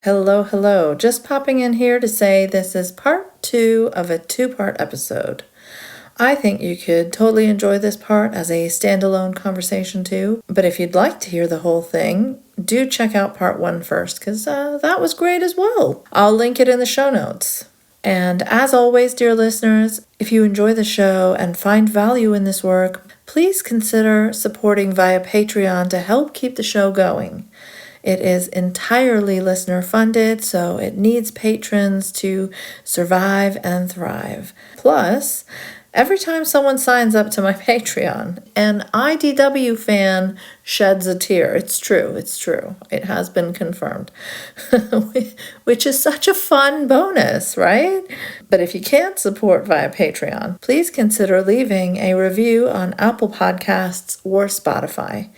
Hello, hello. Just popping in here to say this is part 2 of a 2-part episode. I think you could totally enjoy this part as a standalone conversation too, but if you'd like to hear the whole thing, do check out part 1 first, because that was great as well. I'll link it in the show notes. And as always, dear listeners, if you enjoy the show and find value in this work, please consider supporting via Patreon to help keep the show going. It is entirely listener funded, so it needs patrons to survive and thrive. Plus, every time someone signs up to my Patreon, an IDW fan sheds a tear. It's true. It has been confirmed. Which is such a fun bonus, right? But if you can't support via Patreon, please consider leaving a review on Apple Podcasts or Spotify.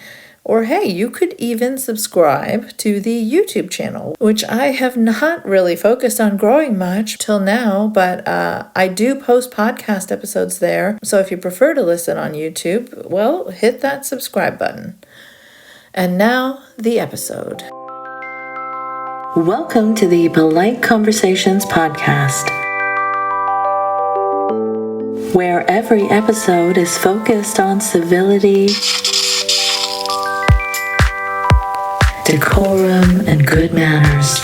Or hey, you could even subscribe to the YouTube channel, which I have not really focused on growing much till now, but I do post podcast episodes there. So if you prefer to listen on YouTube, well, hit that subscribe button. And now, the episode. Welcome to the Polite Conversations podcast, where every episode is focused on civility, decorum, and good manners.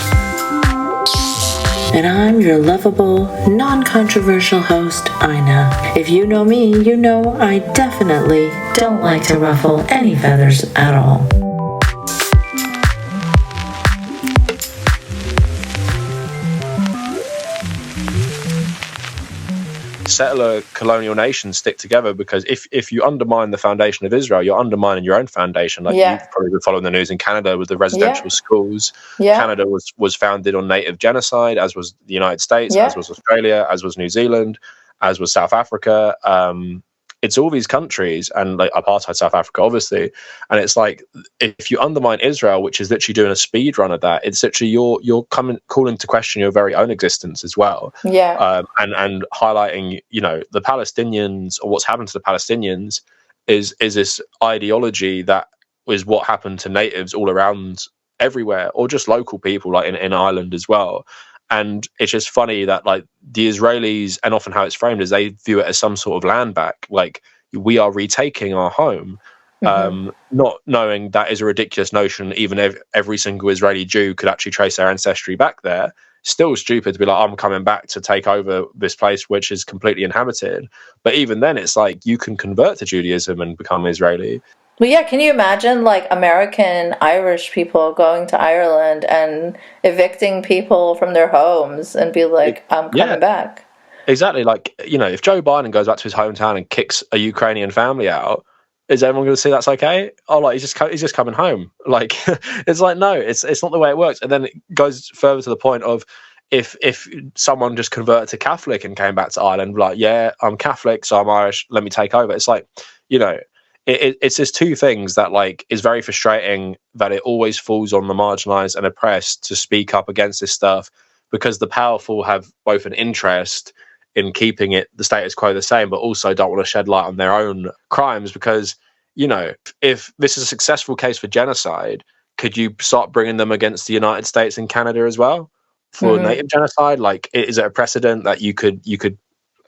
And I'm your lovable, non-controversial host, Ina. If you know me, you know I definitely don't like to ruffle any feathers at all. Settler colonial nations stick together, because if you undermine the foundation of Israel, you're undermining your own foundation. You've probably been following the news in Canada with the residential schools. Canada was founded on native genocide, as was the United States, as was Australia, as was New Zealand, as was South Africa. It's all these countries, and like apartheid South Africa, obviously. And it's like, if you undermine Israel, which is literally doing a speed run of that, it's literally you're calling to question your very own existence as well. And highlighting, the Palestinians, or what's happened to the Palestinians is this ideology that is what happened to natives all around everywhere, or just local people like in Ireland as well. And it's just funny that like the Israelis, and often how it's framed is they view it as some sort of land back, like we are retaking our home, not knowing that is a ridiculous notion. Even if every single Israeli Jew could actually trace their ancestry back there, still stupid to be like, I'm coming back to take over this place which is completely inhabited. But even then, it's like you can convert to Judaism and become Israeli. Well, yeah, can you imagine like American Irish people going to Ireland and evicting people from their homes and be like, I'm coming back? Exactly. Like, if Joe Biden goes back to his hometown and kicks a Ukrainian family out, is everyone going to say that's okay? Oh, like he's just coming home. Like, it's like, no, it's not the way it works. And then it goes further to the point of if someone just converted to Catholic and came back to Ireland, like, yeah, I'm Catholic, so I'm Irish, let me take over. It's like, it's just two things that like is very frustrating, that it always falls on the marginalized and oppressed to speak up against this stuff, because the powerful have both an interest in keeping the status quo the same, but also don't want to shed light on their own crimes. Because, if this is a successful case for genocide, could you start bringing them against the United States and Canada as well for native genocide? Like, is it a precedent that you could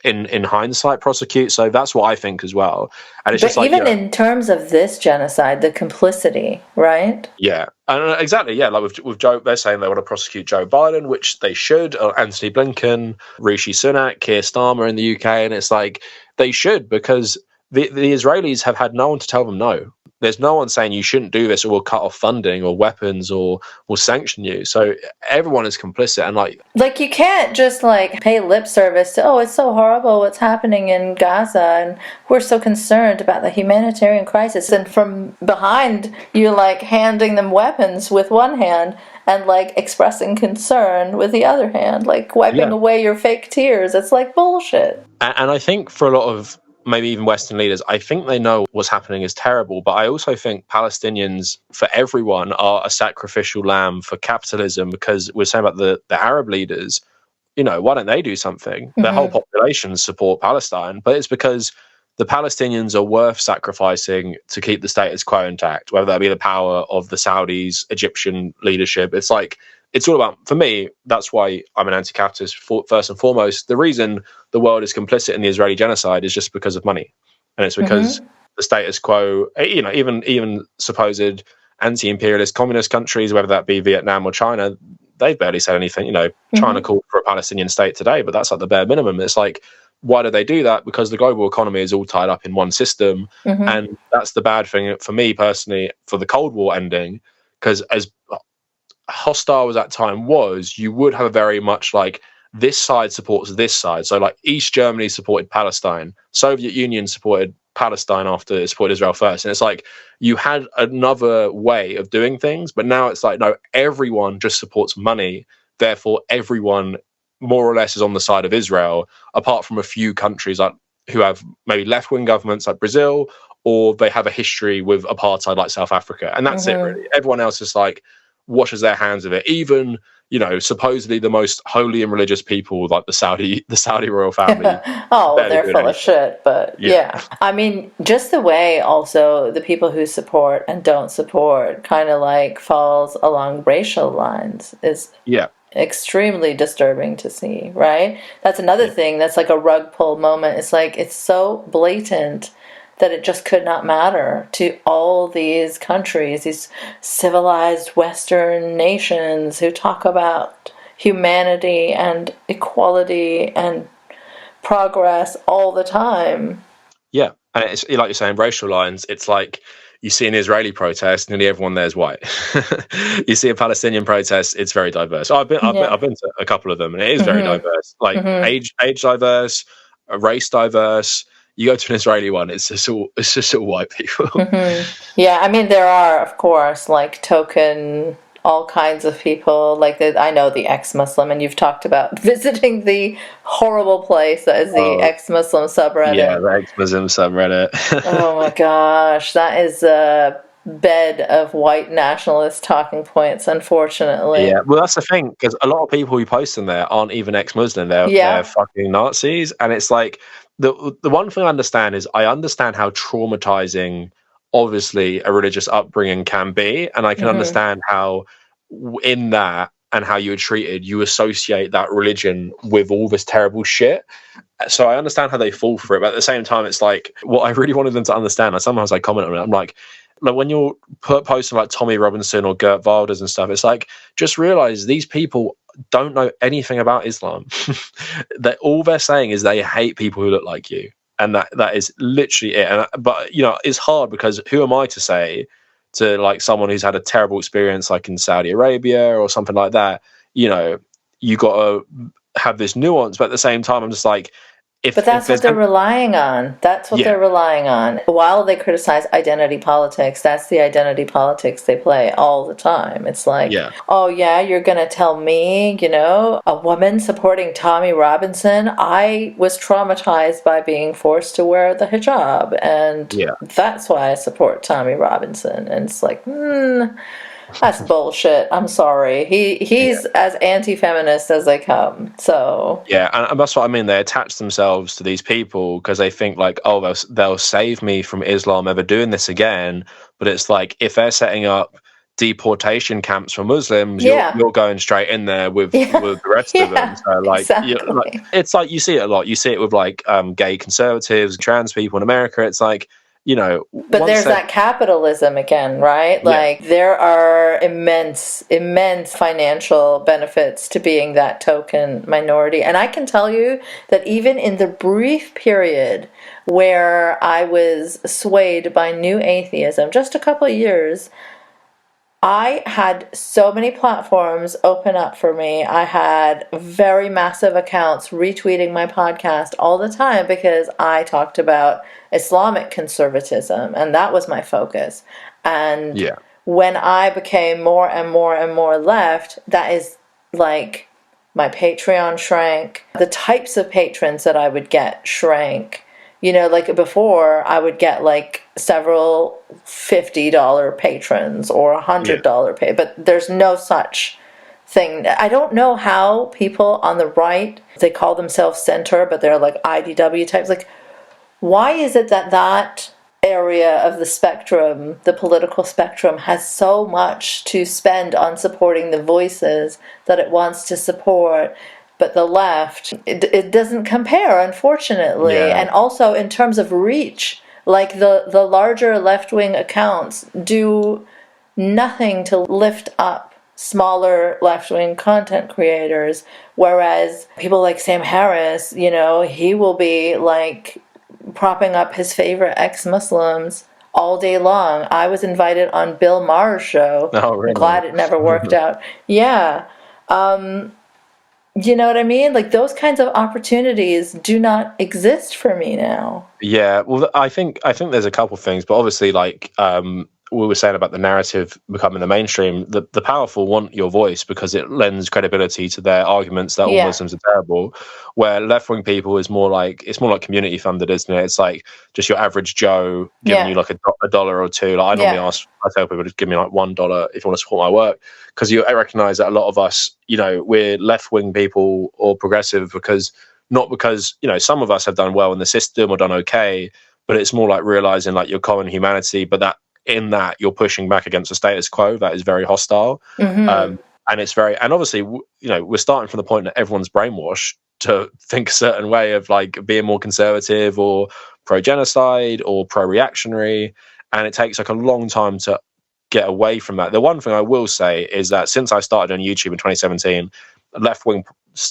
in hindsight prosecute? So that's what I think as well. And it's even in terms of this genocide, the complicity, right? Yeah, and exactly. Yeah, like with Joe, they're saying they want to prosecute Joe Biden, which they should, or Anthony Blinken, Rishi Sunak, Keir Starmer in the UK, and it's like they should, because the Israelis have had no one to tell them no. There's no one saying you shouldn't do this, or we'll cut off funding or weapons or we'll sanction you. So everyone is complicit, and like you can't just like pay lip service to, oh, it's so horrible what's happening in Gaza and we're so concerned about the humanitarian crisis, and from behind you're like handing them weapons with one hand and like expressing concern with the other hand, like wiping away your fake tears. It's like bullshit. And I think for a lot of maybe even Western leaders, I think they know what's happening is terrible, but I also think Palestinians, for everyone, are a sacrificial lamb for capitalism, because we're saying about the Arab leaders, why don't they do something? Their whole population support Palestine, but it's because the Palestinians are worth sacrificing to keep the status quo intact, whether that be the power of the Saudis, Egyptian leadership. It's like it's all about, for me, that's why I'm an anti-capitalist first and foremost. The reason the world is complicit in the Israeli genocide is just because of money. And it's because the status quo, even supposed anti-imperialist communist countries, whether that be Vietnam or China, they've barely said anything. China called for a Palestinian state today, but that's like the bare minimum. It's like, why do they do that? Because the global economy is all tied up in one system. And that's the bad thing for me personally for the Cold War ending, because as hostile as that time was, you would have very much like this side supports this side. So like East Germany supported Palestine, Soviet Union supported Palestine after it supported Israel first. And it's like you had another way of doing things, but now it's like, no, everyone just supports money. Therefore, everyone more or less is on the side of Israel, apart from a few countries like who have maybe left-wing governments like Brazil, or they have a history with apartheid like South Africa. And that's it, really. Everyone else is like washes their hands of it. Even, supposedly the most holy and religious people like the Saudi royal family. They're full of shit, but yeah. I mean, just the way also the people who support and don't support kind of like falls along racial lines is extremely disturbing to see, right? That's another thing that's like a rug pull moment. It's like it's so blatant that it just could not matter to all these countries, these civilized Western nations who talk about humanity and equality and progress all the time. Yeah, and it's like you're saying, racial lines. It's like you see an Israeli protest, nearly everyone there is white. You see a Palestinian protest, it's very diverse. I've been to a couple of them, and it is very diverse. Like age diverse, race diverse. You go to an Israeli one, it's just all white people. Yeah, I mean there are, of course, like all kinds of people. Like I know the ex-Muslim, and you've talked about visiting the horrible place that is the ex-Muslim subreddit. Yeah, the ex-Muslim subreddit. Oh my gosh, that is a bed of white nationalist talking points, unfortunately. Yeah, well, that's the thing, because a lot of people who post in there aren't even ex-Muslim. They're fucking Nazis, and it's like the one thing I understand is I understand how traumatizing obviously a religious upbringing can be, and I can understand how in that and how you were treated, you associate that religion with all this terrible shit. So I understand how they fall for it, but at the same time, it's like what I really wanted them to understand. And sometimes I comment on it. I'm like when you're posting like Tommy Robinson or Gert Wilders and stuff, it's like just realize these people don't know anything about Islam. That all they're saying is they hate people who look like you, and that is literally it. But it's hard because who am I to say to like someone who's had a terrible experience like in Saudi Arabia or something like that? You got to have this nuance, but at the same time, I'm just like. But that's what they're relying on. That's what they're relying on. While they criticize identity politics, that's the identity politics they play all the time. It's like, oh yeah, you're going to tell me, a woman supporting Tommy Robinson, I was traumatized by being forced to wear the hijab, and that's why I support Tommy Robinson. And it's like, that's bullshit. I'm sorry. He's as anti-feminist as they come. So and that's what I mean. They attach themselves to these people because they think like, oh, they'll save me from Islam ever doing this again. But it's like if they're setting up deportation camps for Muslims, you're going straight in there with the rest of them. So like, it's like you see it a lot. You see it with like gay conservatives, trans people in America. It's like. But there's that capitalism again, right? Like there are immense financial benefits to being that token minority. And I can tell you that even in the brief period where I was swayed by new atheism, just a couple of years, I had so many platforms open up for me. I had very massive accounts retweeting my podcast all the time because I talked about Islamic conservatism, and that was my focus. And when I became more and more and more left, that is like my Patreon shrank. The types of patrons that I would get shrank. Like before, I would get like several $50 patrons or $100 pay, but there's no such thing. I don't know how people on the right, they call themselves center, but they're like IDW types. Like, why is it that area of the spectrum, the political spectrum, has so much to spend on supporting the voices that it wants to support. But the left, it doesn't compare, unfortunately. Yeah. And also in terms of reach, like the larger left-wing accounts do nothing to lift up smaller left-wing content creators, whereas people like Sam Harris, he will be like propping up his favorite ex-Muslims all day long. I was invited on Bill Maher's show. Oh, really? I'm glad it never worked out. Yeah. You know what I mean? Like, those kinds of opportunities do not exist for me now. Yeah, well, I think there's a couple things, but obviously, like we were saying about the narrative becoming the mainstream, the powerful want your voice because it lends credibility to their arguments that all Muslims are terrible. Where left-wing people it's more like community funded, isn't it? It's like just your average Joe giving you like a dollar or two. Like I normally I tell people to give me like $1 if you want to support my work, because I recognise that a lot of us, we're left-wing people or progressive because some of us have done well in the system or done okay, but it's more like realising like your common humanity, but that in that you're pushing back against the status quo that is very hostile. And it's and obviously we're starting from the point that everyone's brainwashed to think a certain way of like being more conservative or pro-genocide or pro-reactionary, and it takes like a long time to get away from that. The one thing I will say is that since I started on YouTube in 2017, left-wing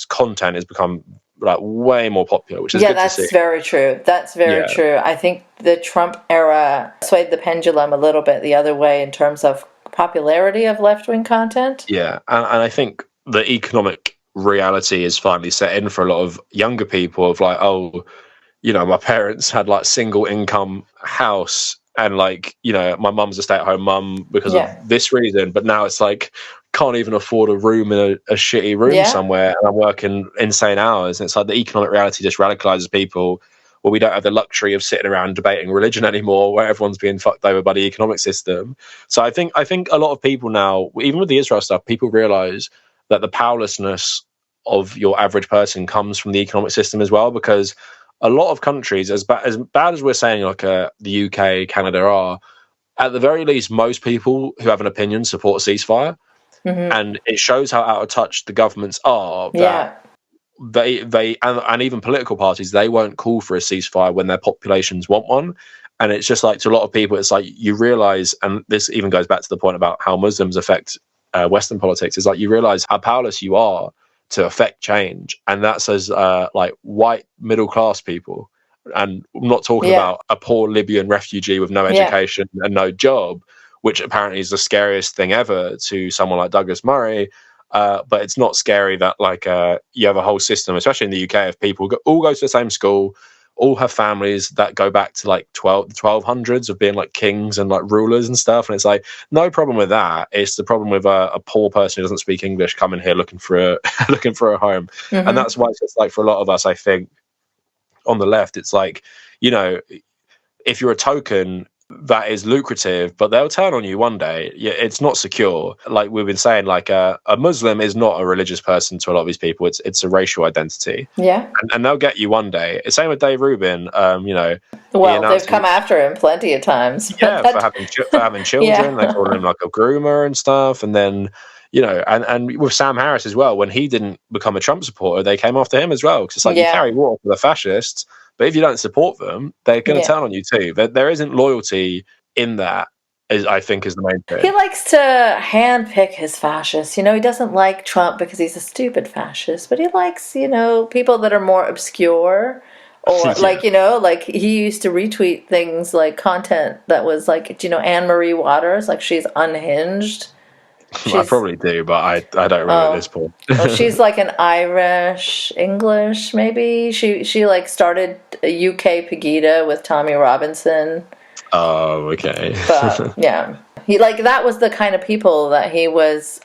content has become like way more popular, which is good to see. Very true. That's very true. I think the Trump era swayed the pendulum a little bit the other way in terms of popularity of left-wing content. Yeah, and I think the economic reality is finally set in for a lot of younger people of like, my parents had like single income house and like, my mum's a stay-at-home mum because of this reason, but now it's like can't even afford a room in a shitty room somewhere, and I'm working insane hours. And it's like the economic reality just radicalizes people, where we don't have the luxury of sitting around debating religion anymore, where everyone's being fucked over by the economic system. So I think a lot of people now, even with the Israel stuff, people realize that the powerlessness of your average person comes from the economic system as well, because a lot of countries, as bad as we're saying, like the UK, Canada are, at the very least, most people who have an opinion support a ceasefire. And it shows how out of touch the governments are that they and even political parties, they won't call for a ceasefire when their populations want one. And it's just like, to a lot of people, it's like you realize, and this even goes back to the point about how Muslims affect Western politics, is like you realize how powerless you are to affect change. And that's as like white middle class people, and I'm not talking about a poor Libyan refugee with no education and no job, which apparently is the scariest thing ever to someone like Douglas Murray. But it's not scary that like you have a whole system, especially in the UK, of people all go to the same school, all have families that go back to like 1200s of being like kings and like rulers and stuff. And it's like, no problem with that. It's the problem with a poor person who doesn't speak English coming here looking for a home. And that's why it's just like, for a lot of us, I think on the left, it's like, if you're a token, that is lucrative, but they'll turn on you one day. Yeah, it's not secure. Like we've been saying, like a Muslim is not a religious person to a lot of these people. It's a racial identity. Yeah, and they'll get you one day. Same with Dave Rubin. Well, they've come after him plenty of times. Yeah, for having children. They called him like a groomer and stuff. And then and with Sam Harris as well, when he didn't become a Trump supporter, they came after him as well, because it's like you carry war for the fascists. But if you don't support them, they're going to turn on you too. There isn't loyalty in that, I think, is the main thing. He likes to handpick his fascists. He doesn't like Trump because he's a stupid fascist, but he likes, people that are more obscure. Or like he used to retweet things like content that was like, Anne Marie Waters, like she's unhinged. I probably do, but I don't remember at this point. Well, she's like an Irish English, maybe. She like started a UK Pegida with Tommy Robinson. Oh, okay. But yeah, he that was the kind of people that he was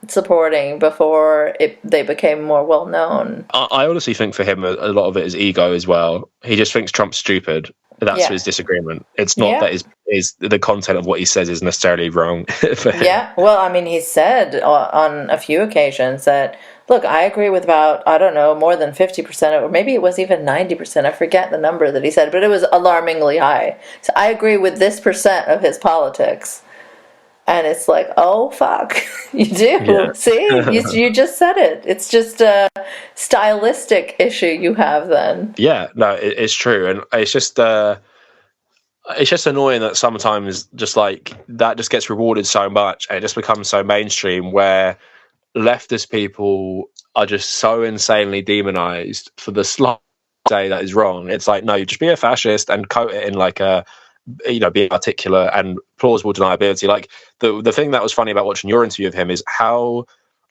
supporting before they became more well known. I honestly think for him a lot of it is ego as well. He just thinks Trump's stupid. That's his disagreement. It's not that is the content of what he says is necessarily wrong for him. Yeah, well, I mean, he said on a few occasions that, look, I agree with about, I don't know, more than 50%, or maybe it was even 90%. I forget the number that he said, but it was alarmingly high. So I agree with this percent of his politics. And it's like, oh, fuck, you do. Yeah. See, you just said it. It's just a stylistic issue you have then. Yeah, no, it's true. And it's just annoying that sometimes just like that just gets rewarded so much and it just becomes so mainstream where leftist people are just so insanely demonized for the slight say that is wrong. It's like, no, you just be a fascist and coat it in like a, being articulate and plausible deniability. Like the thing that was funny about watching your interview of him is how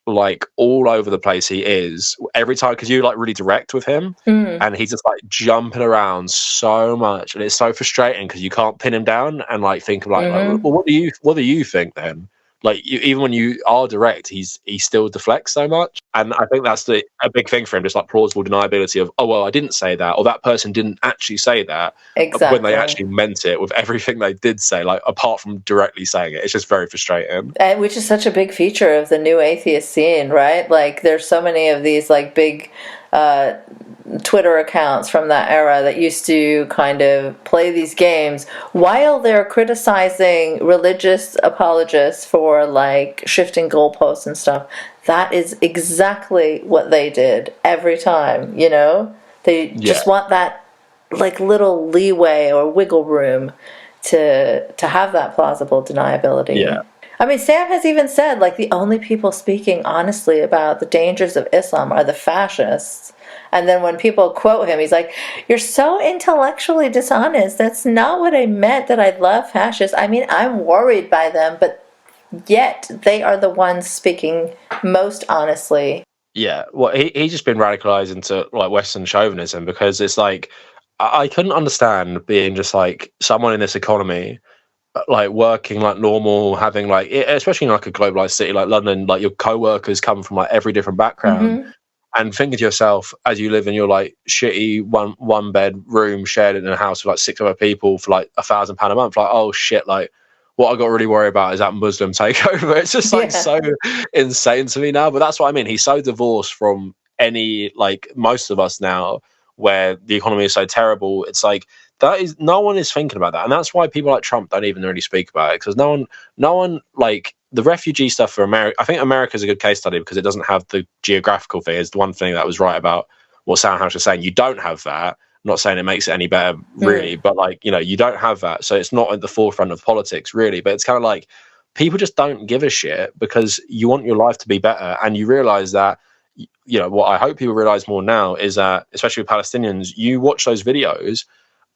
like all over the place he is every time, because you like really direct with him and he's just like jumping around so much and it's so frustrating because you can't pin him down and like think of like, well, what do you think then? Like even when you are direct, he still deflects so much, and I think that's a big thing for him. Just like plausible deniability of, oh well, I didn't say that, or that person didn't actually say that, when they actually meant it with everything they did say. Like apart from directly saying it, it's just very frustrating. And which is such a big feature of the new atheist scene, right? Like there's so many of these like big Twitter accounts from that era that used to kind of play these games while they're criticizing religious apologists for like shifting goalposts and stuff. That is exactly what they did every time, They just want that like little leeway or wiggle room to have that plausible deniability. Yeah. I mean, Sam has even said, like, the only people speaking honestly about the dangers of Islam are the fascists. And then when people quote him, he's like, you're so intellectually dishonest. That's not what I meant, that I love fascists. I mean, I'm worried by them, but yet they are the ones speaking most honestly. Yeah, well, he's just been radicalized into, like, Western chauvinism because it's like, I couldn't understand being just, like, someone in this economy like working like normal, having like, especially in like a globalized city like London, like your co-workers come from like every different background and thinking to yourself as you live in your like shitty one bed room shared in a house with like 6 other people for like £1,000 a month, like, oh shit, like what I got to really worry about is that Muslim takeover. It's just like so insane to me now. But that's what I mean, he's so divorced from any, like most of us now where the economy is so terrible. It's like no one is thinking about that, and that's why people like Trump don't even really speak about it, because no one like the refugee stuff for America. I think America's a good case study because it doesn't have the geographical thing. It's the one thing that was right about what Sam House was saying. You don't have that. I'm not saying it makes it any better, really, but like, you don't have that, so it's not at the forefront of politics, really. But it's kind of like people just don't give a shit because you want your life to be better, and you realize that. What I hope people realize more now is that, especially with Palestinians, you watch those videos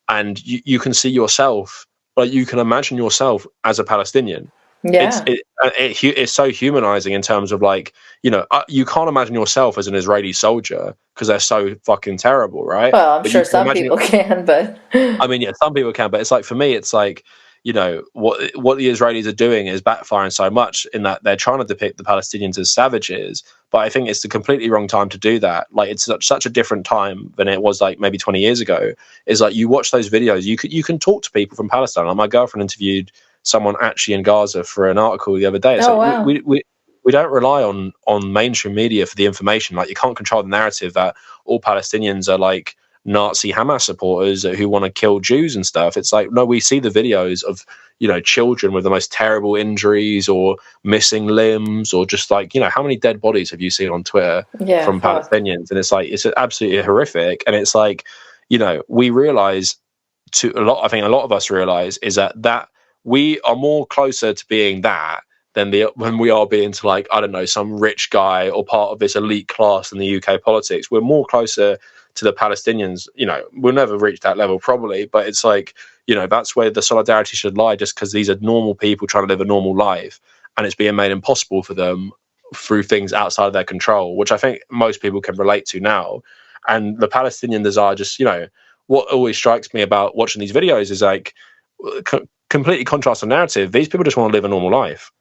and you can see yourself, like you can imagine yourself as a Palestinian. Yeah, it's so humanizing in terms of like, you can't imagine yourself as an Israeli soldier because they're so fucking terrible, right? Well, I'm sure some people can, but I mean, yeah, some people can, but it's like, for me, it's like, what the Israelis are doing is backfiring so much in that they're trying to depict the Palestinians as savages, but I think it's the completely wrong time to do that. Like, it's such a different time than it was like maybe 20 years ago. Is like, you watch those videos, you can talk to people from Palestine. Like my girlfriend interviewed someone actually in Gaza for an article the other day. It's wow. We don't rely on mainstream media for the information. Like, you can't control the narrative that all Palestinians are like Nazi Hamas supporters who want to kill Jews and stuff. It's like, no, we see the videos of children with the most terrible injuries or missing limbs, or just like, how many dead bodies have you seen on Twitter from Palestinians? And it's like, it's absolutely horrific. And it's like, we realize I think a lot of us realize is that we are more closer to being that than when we are being to, like, I don't know, some rich guy or part of this elite class in the UK politics. We're more closer to the Palestinians. We'll never reach that level probably, but it's like, that's where the solidarity should lie, just because these are normal people trying to live a normal life, and it's being made impossible for them through things outside of their control, which I think most people can relate to now. And the Palestinian desire, just, what always strikes me about watching these videos is like, completely contrast the narrative. These people just want to live a normal life.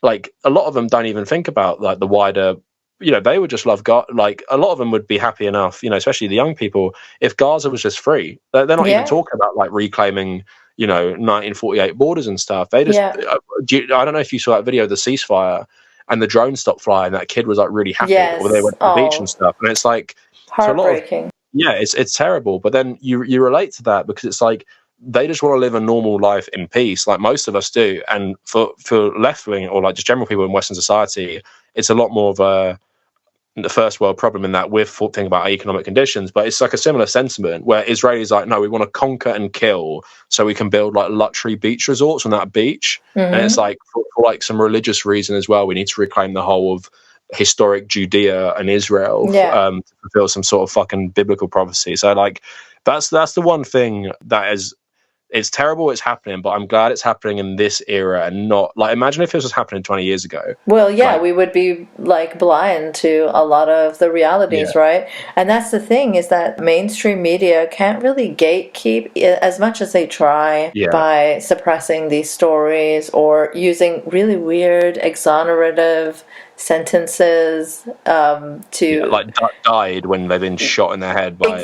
Like, a lot of them don't even think about like the wider they would just love God. Like, a lot of them would be happy enough, especially the young people, if Gaza was just free. They're not even talking about like reclaiming, 1948 borders and stuff. They just, I don't know if you saw that video of the ceasefire and the drone stopped flying. That kid was like really happy, or they went to the beach and stuff. And it's like heartbreaking. It's terrible. But then you relate to that because it's like they just want to live a normal life in peace, like most of us do. And for left wing or like just general people in Western society, it's a lot more of the first world problem in that we're thinking about our economic conditions, but it's like a similar sentiment where Israelis like, no, we want to conquer and kill so we can build like luxury beach resorts on that beach. And it's like for like some religious reason as well, we need to reclaim the whole of historic Judea and Israel to fulfill some sort of fucking biblical prophecy. So like that's the one thing that is, it's terrible it's happening, but I'm glad it's happening in this era and not like, imagine if this was happening 20 years ago. Well, we would be like blind to a lot of the realities, right? And that's the thing, is that mainstream media can't really gatekeep as much as they try by suppressing these stories or using really weird exonerative sentences to like died when they've been shot in the head by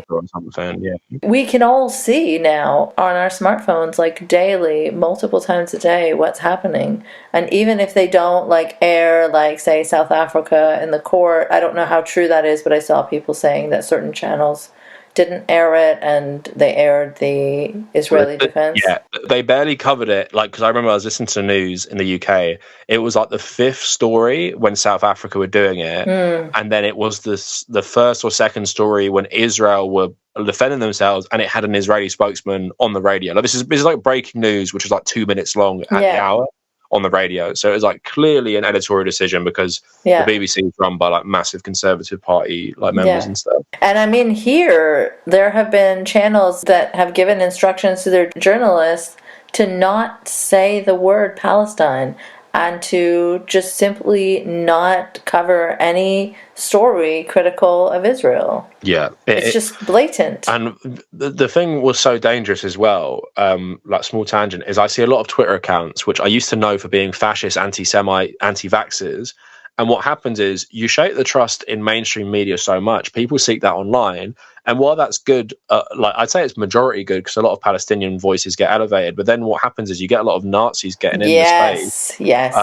or something. We can all see now on our smartphones like daily, multiple times a day, what's happening. And even if they don't like air, like say South Africa in the court, I don't know how true that is, but I saw people saying that certain channels didn't air it and they aired the Israeli defense. Yeah, they barely covered it. Like, because I remember I was listening to the news in the UK. It was like the 5th story when South Africa were doing it. And then it was the first or second story when Israel were defending themselves, and it had an Israeli spokesman on the radio. Like, this is like breaking news, which is like 2 minutes long at the hour on the radio. So it was like clearly an editorial decision because the BBC is run by like massive Conservative Party like members and stuff. And I mean, here there have been channels that have given instructions to their journalists to not say the word Palestine and to just simply not cover any story critical of Israel. Yeah. It's just blatant. And the thing was so dangerous as well, like small tangent, is I see a lot of Twitter accounts, which I used to know for being fascist, anti-Semite, anti-vaxxers. And what happens is you shake the trust in mainstream media so much, people seek that online. And while that's good, like I'd say it's majority good because a lot of Palestinian voices get elevated. But then what happens is you get a lot of Nazis getting in the space. Yes.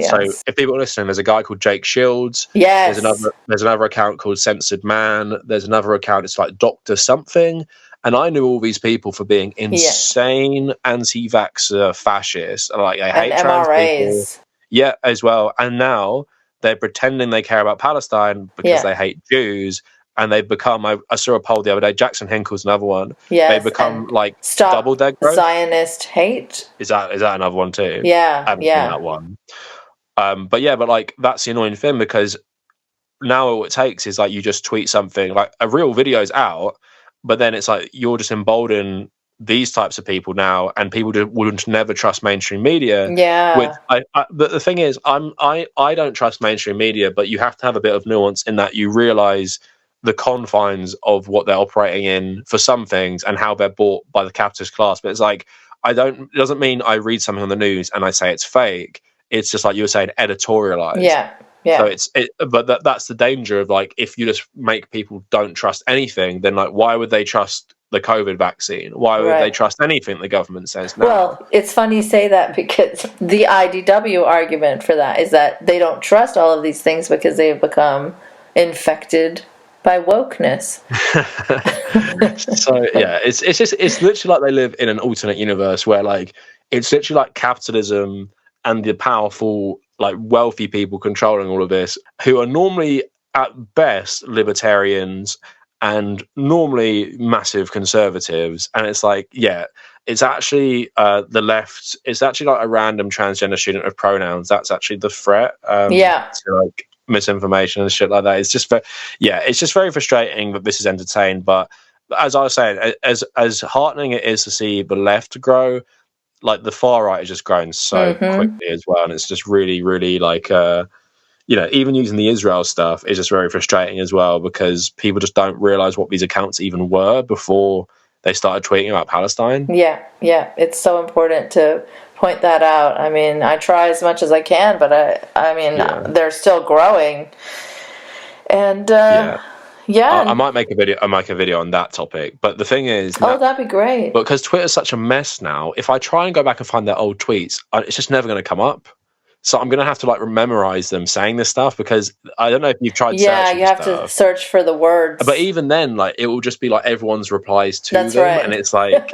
So if people are listening, there's a guy called Jake Shields. Yes. There's another account called Censored Man. There's another account, it's like Dr. Something. And I knew all these people for being insane anti-vaxxer fascists. Like, they hate trans people. Yeah, as well. And now they're pretending they care about Palestine because they hate Jews. And they've become, I saw a poll the other day, Jackson Hinkle's another one. Yes, they've become like double dead growth. Zionist hate. Is that another one too? Yeah, I haven't seen that one. But like that's the annoying thing, because now all it takes is like you just tweet something, like a real video's out, but then it's like you're just emboldening these types of people now, and people wouldn't never trust mainstream media. But the thing is, I don't trust mainstream media, but you have to have a bit of nuance in that you realize the confines of what they're operating in for some things and how they're bought by the capitalist class. But it's like, it doesn't mean I read something on the news and I say it's fake. It's just like you were saying, editorialized. So but that's the danger of like, if you just make people don't trust anything, then like, why would they trust the COVID vaccine? Why would they trust anything the government says now? Well, it's funny you say that, because the IDW argument for that is that they don't trust all of these things because they've become infected by wokeness. So yeah, it's literally like they live in an alternate universe where like it's literally like capitalism and the powerful, like wealthy people controlling all of this, who are normally at best libertarians and normally massive conservatives. And it's like, it's actually the left. It's actually like a random transgender student of pronouns. That's actually the threat. To like misinformation and shit like that. It's just it's just very frustrating that this is entertained. But as I was saying, as heartening it is to see the left grow, like the far right is just growing so quickly as well. And it's just really, really like even using the Israel stuff is just very frustrating as well, because people just don't realize what these accounts even were before they started tweeting about Palestine. Yeah, it's so important to point that out. I mean, I try as much as I can, but they're still growing. And I might make a video on that topic. But the thing is, that'd be great. Because Twitter's such a mess now, if I try and go back and find their old tweets, it's just never going to come up. So I'm going to have to like memorize them saying this stuff, because I don't know if you've tried searching Yeah, you have to search for the words. But even then, like, it will just be like everyone's replies to That's them. right. And it's like,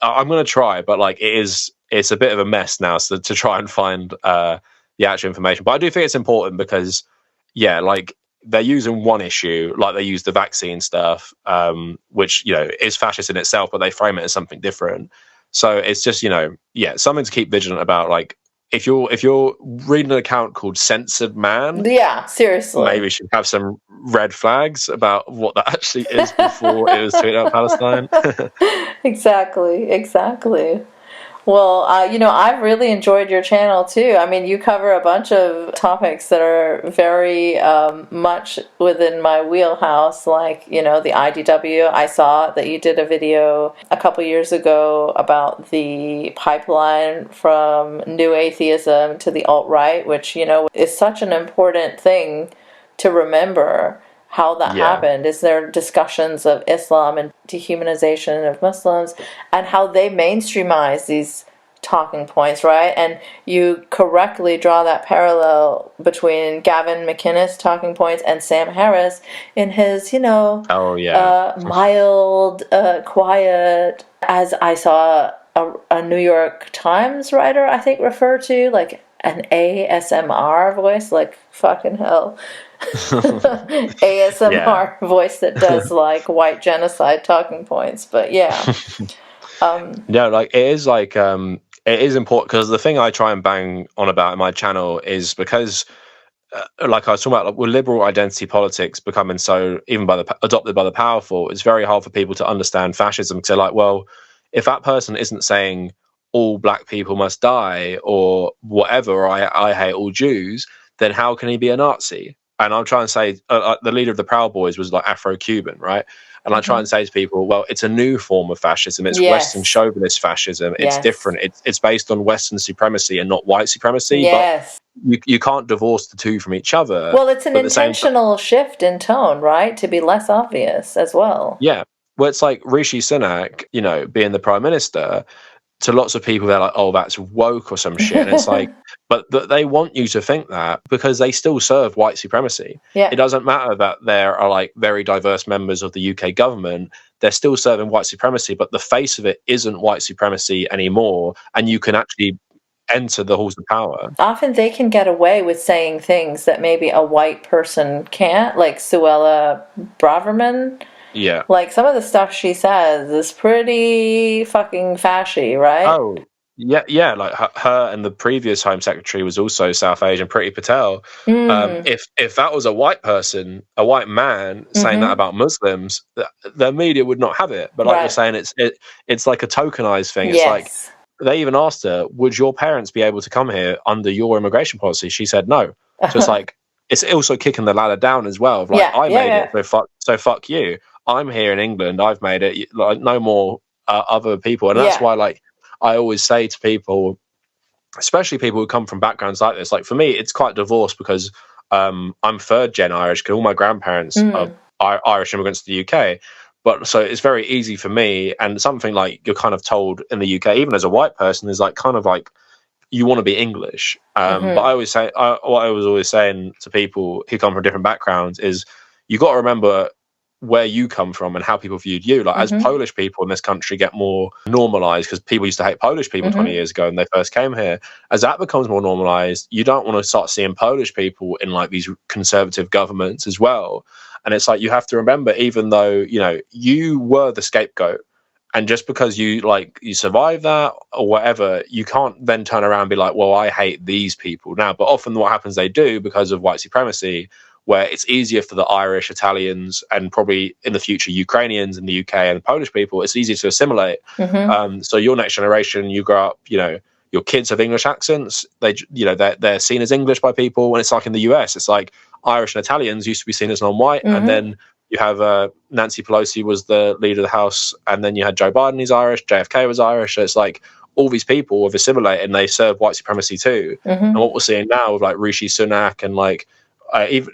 I'm going to try, but like it's a bit of a mess now, so to try and find the actual information. But I do think it's important because, like, they're using one issue, like they use the vaccine stuff, which, is fascist in itself, but they frame it as something different. So it's just, something to keep vigilant about. Like, if you're reading an account called Censored Man, seriously, maybe you should have some red flags about what that actually is before it was tweeted out Palestine. Exactly. Well, I've really enjoyed your channel too. I mean, you cover a bunch of topics that are very much within my wheelhouse, like, the IDW. I saw that you did a video a couple years ago about the pipeline from new atheism to the alt-right, which, is such an important thing to remember. How that happened. Is there discussions of Islam and dehumanization of Muslims and how they mainstreamize these talking points, right? And you correctly draw that parallel between Gavin McInnes' talking points and Sam Harris in his, mild, quiet, as I saw a New York Times writer, I think, refer to, like an ASMR voice, like fucking hell. ASMR voice that does like white genocide talking points, but like it is like it is important, because the thing I try and bang on about in my channel is because like I was talking about, like, with liberal identity politics becoming so even adopted by the powerful, it's very hard for people to understand fascism, because they're like, well, if that person isn't saying all black people must die or whatever, or I hate all Jews, then how can he be a Nazi? And I'm trying to say, the leader of the Proud Boys was like Afro-Cuban, right? And I try and say to people, well, it's a new form of fascism. It's Western chauvinist fascism. It's different. It's based on Western supremacy and not white supremacy. Yes. But you can't divorce the two from each other. Well, it's an intentional shift in tone, right? To be less obvious as well. Yeah. Well, it's like Rishi Sunak, being the prime minister. To lots of people, they're like, oh, that's woke or some shit. And it's like, but they want you to think that because they still serve white supremacy. Yeah. It doesn't matter that there are like very diverse members of the UK government. They're still serving white supremacy, but the face of it isn't white supremacy anymore. And you can actually enter the halls of power. Often they can get away with saying things that maybe a white person can't, like Suella Braverman. Yeah. Like, some of the stuff she says is pretty fucking fashy, right? Oh, yeah. Like her and the previous Home Secretary was also South Asian, Priti Patel. If that was a white person, a white man saying that about Muslims, the media would not have it. But like you're saying, it's like a tokenized thing. It's like, they even asked her, would your parents be able to come here under your immigration policy? She said no. So it's like, it's also kicking the ladder down as well. Like, I made it, so fuck you. I'm here in England. I've made it. Like, no more other people. And that's why, like, I always say to people, especially people who come from backgrounds like this, like for me, it's quite divorced because I'm third gen Irish, because all my grandparents are Irish immigrants to the UK. But so it's very easy for me. And something like you're kind of told in the UK, even as a white person, is like kind of like, you want to be English. But I always say, what I was always saying to people who come from different backgrounds is, you got to remember where you come from and how people viewed you. Like, as Polish people in this country get more normalized, because people used to hate Polish people 20 years ago when they first came here, as that becomes more normalized, you don't want to start seeing Polish people in like these conservative governments as well. And it's like, you have to remember, even though, you were the scapegoat, and just because you survive that or whatever, you can't then turn around and be like, well, I hate these people now. But often what happens, they do, because of white supremacy, where it's easier for the Irish, Italians, and probably in the future Ukrainians in the UK and Polish people, it's easier to assimilate. So your next generation, you grow up, your kids have English accents. They're seen as English by people. When it's like in the US, it's like Irish and Italians used to be seen as non-white, and then You have Nancy Pelosi was the leader of the House, and then you had Joe Biden, he's Irish, JFK was Irish. So it's like all these people have assimilated and they serve white supremacy too. And what we're seeing now with like Rishi Sunak and like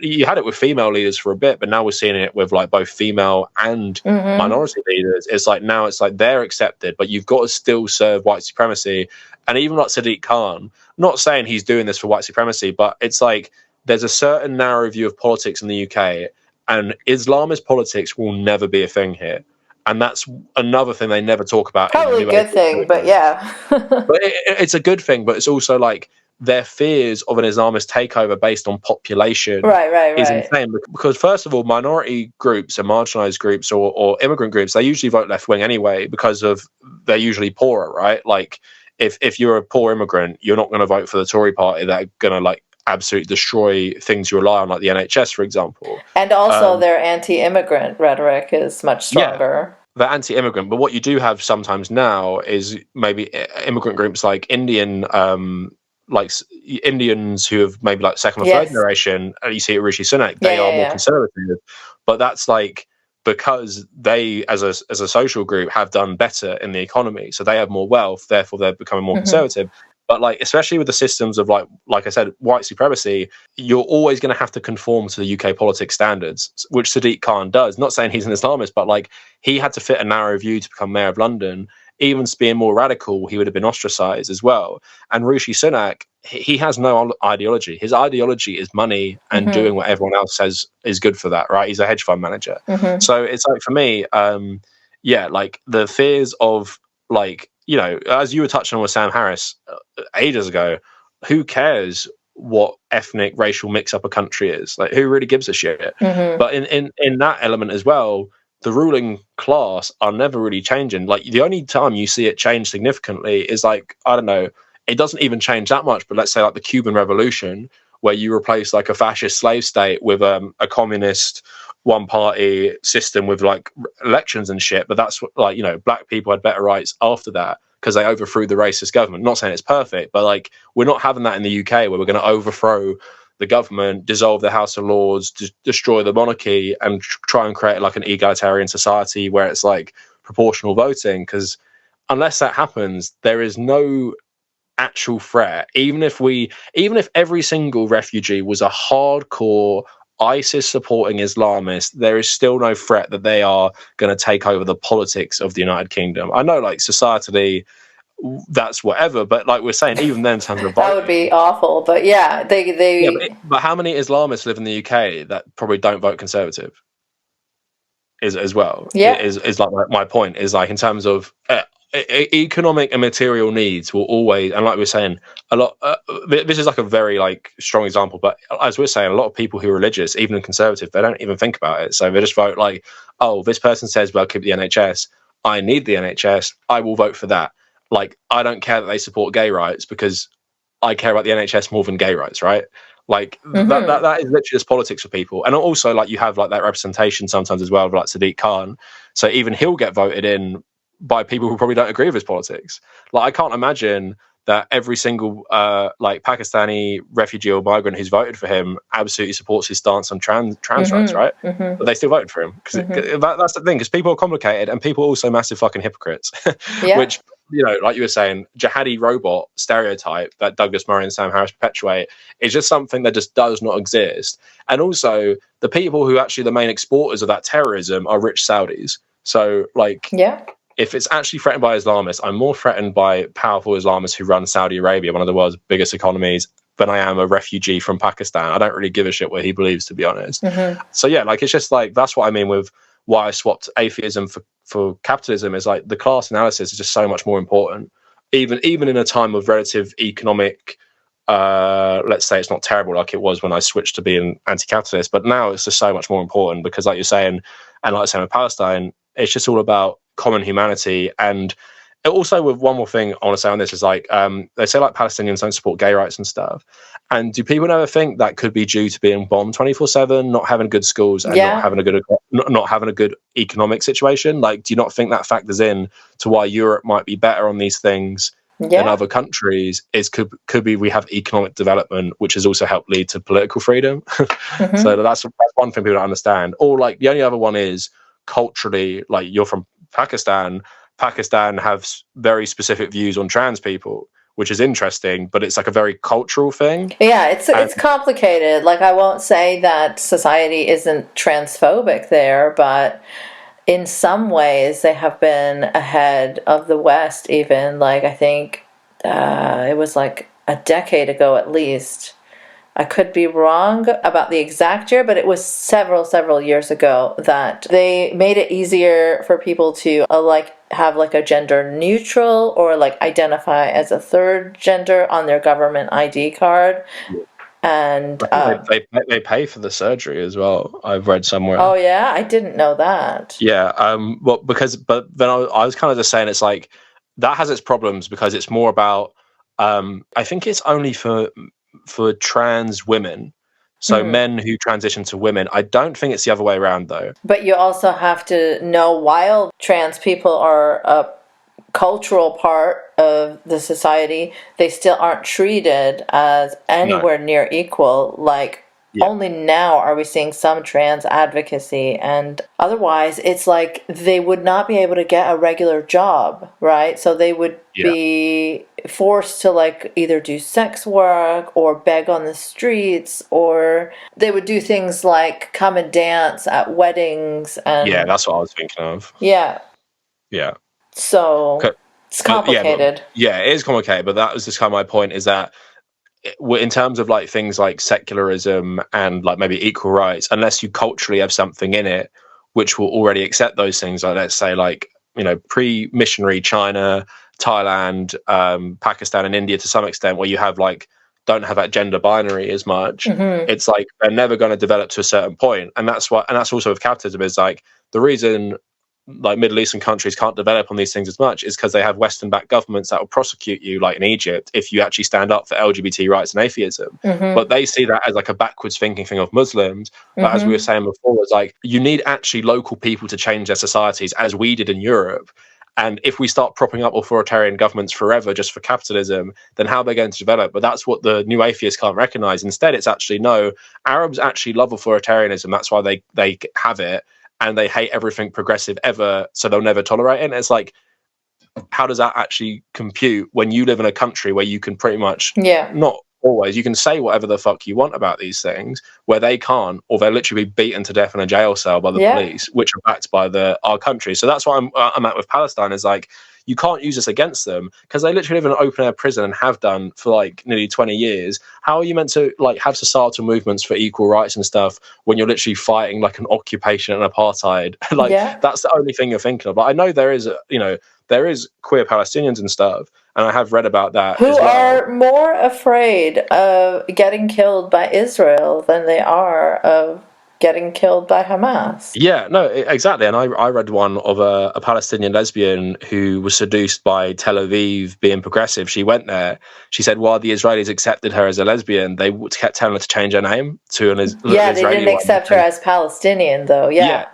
you had it with female leaders for a bit, but now we're seeing it with like both female and minority leaders. It's like now it's like they're accepted, but you've got to still serve white supremacy. And even like Sadiq Khan, not saying he's doing this for white supremacy, but it's like there's a certain narrow view of politics in the UK, and Islamist politics will never be a thing here. And that's another thing they never talk about. Probably a good thing, but yeah. But it's a good thing, but it's also like their fears of an Islamist takeover based on population is insane. Because first of all, minority groups and marginalized groups or immigrant groups, they usually vote left wing anyway because of they're usually poorer, right? Like if you're a poor immigrant, you're not going to vote for the Tory party that are going to like absolutely destroy things you rely on, like the NHS, for example. And also their anti-immigrant rhetoric is much stronger. Yeah, they're anti-immigrant, but what you do have sometimes now is maybe immigrant groups like Indians who have maybe like second or third generation, you see it Rishi Sunak, they are more conservative, but that's like because they as a social group have done better in the economy, so they have more wealth, therefore they're becoming more conservative. But like, especially with the systems of like I said, white supremacy, you're always going to have to conform to the UK politics standards, which Sadiq Khan does. Not saying he's an Islamist, but like he had to fit a narrow view to become mayor of London. Even being more radical, he would have been ostracized as well. And Rishi Sunak, he has no ideology. His ideology is money and doing what everyone else says is good for that, right? He's a hedge fund manager. So it's like, for me, like the fears of like, you know, as you were touching on with Sam Harris ages ago, who cares what ethnic, racial mix-up a country is? Like, who really gives a shit? But in that element as well, the ruling class are never really changing. Like, the only time you see it change significantly is like, I don't know, it doesn't even change that much, but let's say like the Cuban Revolution, where you replace like a fascist slave state with a communist one-party system with like elections and shit. But that's what, like, you know, black people had better rights after that because they overthrew the racist government. Not saying it's perfect, but like we're not having that in the UK where we're going to overthrow the government, dissolve the House of Lords, destroy the monarchy, and try and create like an egalitarian society where it's like proportional voting. Because unless that happens, there is no actual threat. Even if every single refugee was a hardcore ISIS supporting Islamist, there is still no threat that they are going to take over the politics of the United Kingdom. I know, like, societally, that's whatever, but like we're saying, even then, in terms of voting, that would be awful. But yeah, but how many Islamists live in the UK that probably don't vote Conservative? As well. Is like my point is like in terms of economic and material needs will always, and like we're saying, a lot. This is like a very like strong example, but as we're saying, a lot of people who are religious, even in Conservative, they don't even think about it. So they just vote like, oh, this person says, well, keep the NHS. I need the NHS. I will vote for that. Like, I don't care that they support gay rights because I care about the NHS more than gay rights, right? Like that is literally just politics for people. And also, like, you have like that representation sometimes as well of like Sadiq Khan. So even he'll get voted in by people who probably don't agree with his politics. Like, I can't imagine that every single like Pakistani refugee or migrant who's voted for him absolutely supports his stance on trans rights, right? But they still voted for him because that's the thing. Because people are complicated, and people are also massive fucking hypocrites. Which, you know, like you were saying, jihadi robot stereotype that Douglas Murray and Sam Harris perpetuate is just something that just does not exist. And also, the people who actually the main exporters of that terrorism are rich Saudis. So, like, if it's actually threatened by Islamists, I'm more threatened by powerful Islamists who run Saudi Arabia, one of the world's biggest economies, than I am a refugee from Pakistan. I don't really give a shit what he believes, to be honest. So yeah, like, it's just like, that's what I mean with why I swapped atheism for capitalism, is like the class analysis is just so much more important. Even in a time of relative economic, let's say it's not terrible like it was when I switched to being anti-capitalist, but now it's just so much more important because, like you're saying, and like I saying with Palestine, it's just all about common humanity. And also, with one more thing I want to say on this is like, they say like Palestinians don't support gay rights and stuff. And do people ever think that could be due to being bombed 24/7, not having good schools, and not having a good economic situation? Like, do you not think that factors in to why Europe might be better on these things than other countries? Could be we have economic development, which has also helped lead to political freedom. So that's one thing people don't understand. Or like the only other one is culturally, like you're from Pakistan. Pakistan has very specific views on trans people, which is interesting, but it's like a very cultural thing. Yeah, it's complicated. Like, I won't say that society isn't transphobic there, but in some ways they have been ahead of the West even. Like, I think it was like a decade ago at least. I could be wrong about the exact year, but it was several years ago that they made it easier for people to have like a gender neutral or like identify as a third gender on their government ID card. And they pay for the surgery as well. I've read somewhere. Oh yeah, I didn't know that. Yeah, but then I was kind of just saying it's like that has its problems because it's more about I think it's only for trans women, so men who transition to women. I don't think it's the other way around though. But you also have to know, while trans people are a cultural part of the society, they still aren't treated as anywhere near equal. Like, only now are we seeing some trans advocacy, and otherwise it's like they would not be able to get a regular job, right? So they would be forced to like either do sex work or beg on the streets, or they would do things like come and dance at weddings. And that's what I was thinking of. Yeah. So it's complicated. It is complicated, but that was just kind of my point, is that in terms of like things like secularism and like maybe equal rights, unless you culturally have something in it which will already accept those things, like let's say like, you know, pre-missionary China, Thailand, Pakistan and India to some extent, where you have like don't have that gender binary as much, it's like they're never going to develop to a certain point. And that's also with capitalism, is like the reason like Middle Eastern countries can't develop on these things as much is because they have Western-backed governments that will prosecute you, like in Egypt, if you actually stand up for LGBT rights and atheism. But they see that as like a backwards thinking thing of Muslims. But as we were saying before, it's like you need actually local people to change their societies, as we did in Europe. And if we start propping up authoritarian governments forever just for capitalism, then how are they going to develop? But that's what the new atheists can't recognize. Instead, it's actually, no, Arabs actually love authoritarianism. That's why they have it. And they hate everything progressive ever, so they'll never tolerate it. And it's like, how does that actually compute when you live in a country where you can pretty much, not always, you can say whatever the fuck you want about these things, where they can't, or they'll literally be beaten to death in a jail cell by the police, which are backed by our country. So that's why I'm at with Palestine, is like, you can't use this against them because they literally live in an open air prison and have done for like nearly 20 years. How are you meant to like have societal movements for equal rights and stuff when you're literally fighting like an occupation and apartheid? That's the only thing you're thinking of. But I know there is, there is queer Palestinians and stuff, and I have read about that. Who are more afraid of getting killed by Israel than they are of getting killed by Hamas. Yeah, no, exactly. And I read one of a Palestinian lesbian who was seduced by Tel Aviv being progressive. She went there. She said while the Israelis accepted her as a lesbian, they kept telling her to change her name to an Israeli. Yeah, they didn't accept her as Palestinian, though. Yeah,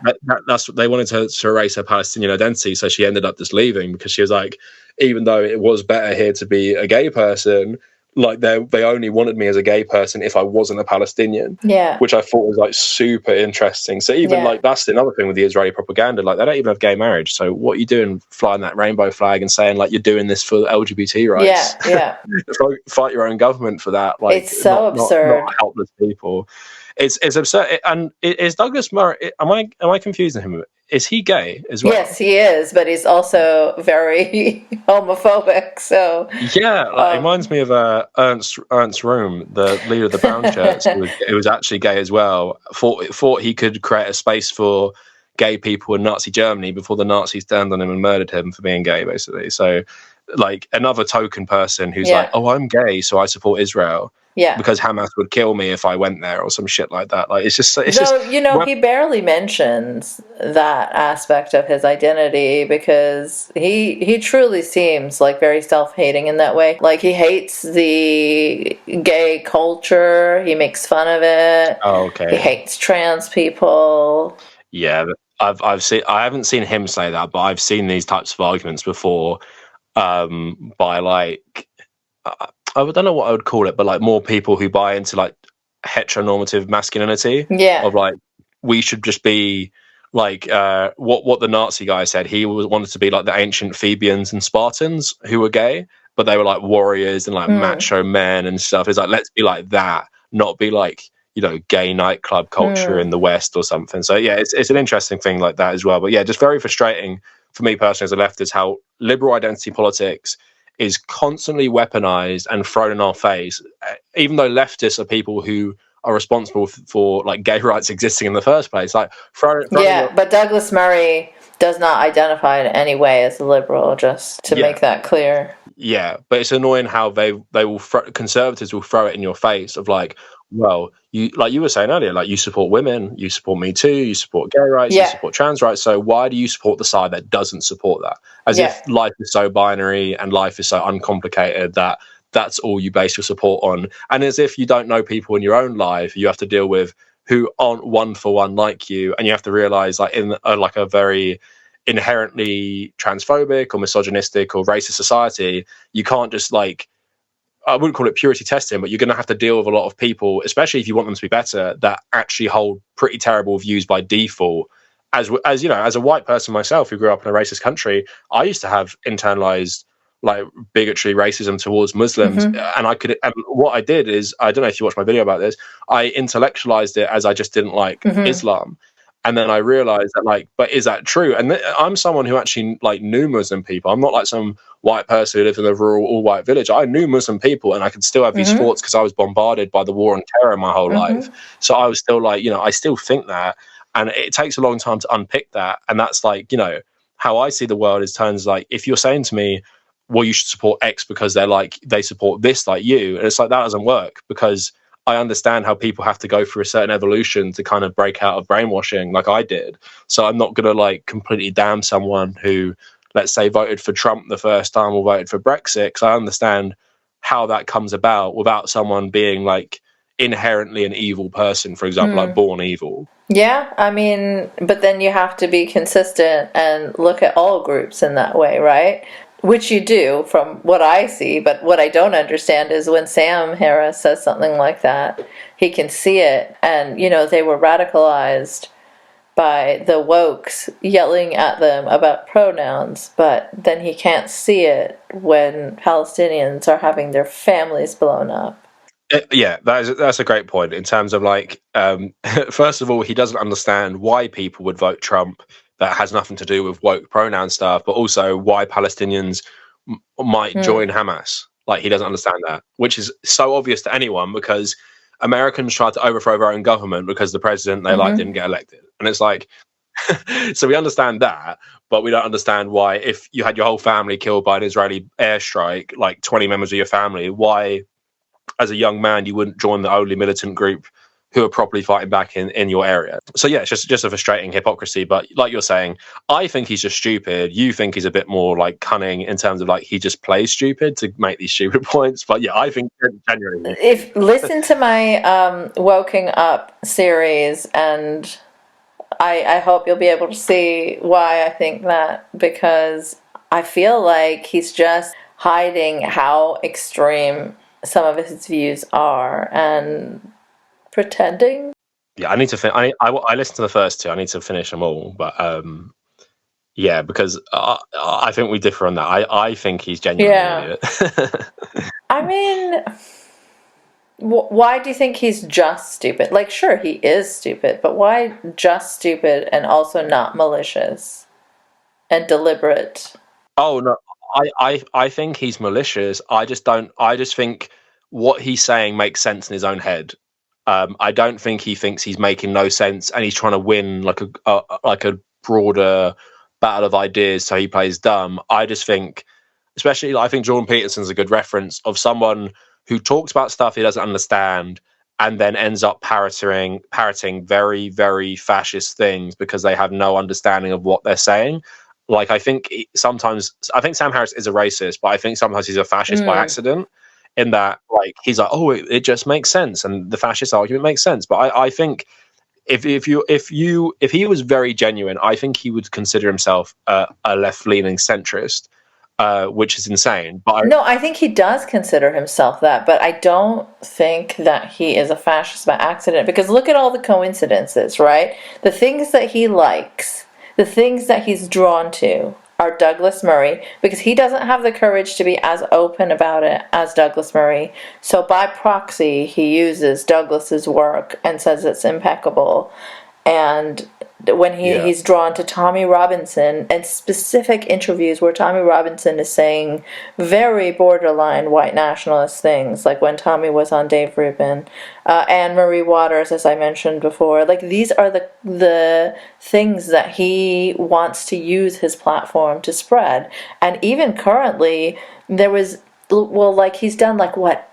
that's what they wanted to erase her Palestinian identity. So she ended up just leaving because she was like, even though it was better here to be a gay person, like they only wanted me as a gay person if I wasn't a Palestinian. Yeah. Which I thought was like super interesting. So even like that's another thing with the Israeli propaganda. Like they don't even have gay marriage. So what are you doing flying that rainbow flag and saying like you're doing this for LGBT rights? Yeah. Fight your own government for that. Like it's so absurd. Not helpless people. It's absurd. And is Douglas Murray? Am I confusing him? Is he gay as well? Yes, he is, but he's also very homophobic. So yeah, it reminds me of Ernst Röhm, the leader of the Brown Shirts, who was actually gay as well. Thought he could create a space for gay people in Nazi Germany before the Nazis turned on him and murdered him for being gay, basically. So, like another token person who's like, "Oh, I'm gay, so I support Israel." Yeah, because Hamas would kill me if I went there or some shit like that. Like he barely mentions that aspect of his identity because he truly seems like very self-hating in that way. Like he hates the gay culture. He makes fun of it. Oh, okay. He hates trans people. Yeah, I haven't seen him say that, but I've seen these types of arguments before by like. I don't know what I would call it, but like more people who buy into like heteronormative masculinity. Yeah. Of like we should just be like what the Nazi guy said. He wanted to be like the ancient Thebians and Spartans who were gay, but they were like warriors and like macho men and stuff. It's like, let's be like that, not be like, you know, gay nightclub culture in the West or something. So yeah, it's an interesting thing like that as well. But yeah, just very frustrating for me personally as a leftist, how liberal identity politics is constantly weaponized and thrown in our face, even though leftists are people who are responsible for like gay rights existing in the first place. Like, but Douglas Murray does not identify in any way as a liberal, just to make that clear. Yeah, but it's annoying how conservatives will throw it in your face of like, well, you, like you were saying earlier, like, you support women, you support Me Too, you support gay rights, you support trans rights, so why do you support the side that doesn't support that? As if life is so binary and life is so uncomplicated that that's all you base your support on. And as if you don't know people in your own life you have to deal with who aren't one for one like you, and you have to realize, like, in like a very inherently transphobic or misogynistic or racist society, you can't just, like, I wouldn't call it purity testing, but you're going to have to deal with a lot of people, especially if you want them to be better, that actually hold pretty terrible views by default. As you know, as a white person myself who grew up in a racist country, I used to have internalized like bigotry, racism towards Muslims, and what I did is, I don't know if you watched my video about this, I intellectualized it as I just didn't like Islam. And then I realized that, like, but is that true? And I'm someone who actually, like, knew Muslim people. I'm not like some white person who lived in a rural all-white village. I knew Muslim people, and I could still have these thoughts because I was bombarded by the war on terror my whole life. So I was still like, you know, I still think that, and it takes a long time to unpick that. And that's, like, you know, how I see the world is turns like, if you're saying to me, well, you should support X because they support this like you, and it's like, that doesn't work, because I understand how people have to go through a certain evolution to kind of break out of brainwashing like I did. So I'm not going to, like, completely damn someone who, let's say, voted for Trump the first time or voted for Brexit, because I understand how that comes about without someone being, like, inherently an evil person, for example, like born evil. Yeah, I mean, but then you have to be consistent and look at all groups in that way, right? Which you do from what I see, but what I don't understand is when Sam Harris says something like that, he can see it, and, you know, they were radicalized by the wokes yelling at them about pronouns, but then he can't see it when Palestinians are having their families blown up. Yeah, that's a great point in terms of, like, first of all, he doesn't understand why people would vote Trump. That has nothing to do with woke pronoun stuff, but also why Palestinians might join Hamas. Like, he doesn't understand that, which is so obvious to anyone, because Americans tried to overthrow their own government because the president they liked didn't get elected. And it's like, so we understand that, but we don't understand why, if you had your whole family killed by an Israeli airstrike, like 20 members of your family, why, as a young man, you wouldn't join the only militant group who are properly fighting back in your area. So yeah, it's just a frustrating hypocrisy. But like you're saying, I think he's just stupid. You think he's a bit more, like, cunning in terms of, like, he just plays stupid to make these stupid points. But yeah, I think genuinely. If listen to my Woking Up series, and I hope you'll be able to see why I think that, because I feel like he's just hiding how extreme some of his views are and pretending. Yeah, I need to I listened to the first two. I need to finish them all, but yeah, because I think we differ on that. I think he's genuinely an idiot. I mean, why do you think he's just stupid? Like, sure, he is stupid, but why just stupid and also not malicious and deliberate? Oh no, I think he's malicious. I just think what he's saying makes sense in his own head. I don't think he thinks he's making no sense and he's trying to win like a broader battle of ideas, so he plays dumb. I just think, especially, I think Jordan Peterson's a good reference of someone who talks about stuff he doesn't understand and then ends up parroting very, very fascist things because they have no understanding of what they're saying. Like, I think Sam Harris is a racist, but I think sometimes he's a fascist by accident. In that, like, he's like, oh, it just makes sense, and the fascist argument makes sense. But I think if he was very genuine, I think he would consider himself a left-leaning centrist. which is insane. But no, I think he does consider himself that, but I don't think that he is a fascist by accident, because look at all the coincidences, right? The things that he likes, the things that he's drawn to are Douglas Murray, because he doesn't have the courage to be as open about it as Douglas Murray. So by proxy, he uses Douglas's work and says it's impeccable. And when he's drawn to Tommy Robinson, and specific interviews where Tommy Robinson is saying very borderline white nationalist things, like when Tommy was on Dave Rubin, Anne Marie Waters, as I mentioned before, like these are the things that he wants to use his platform to spread. And even currently, there was, well, like he's done like what,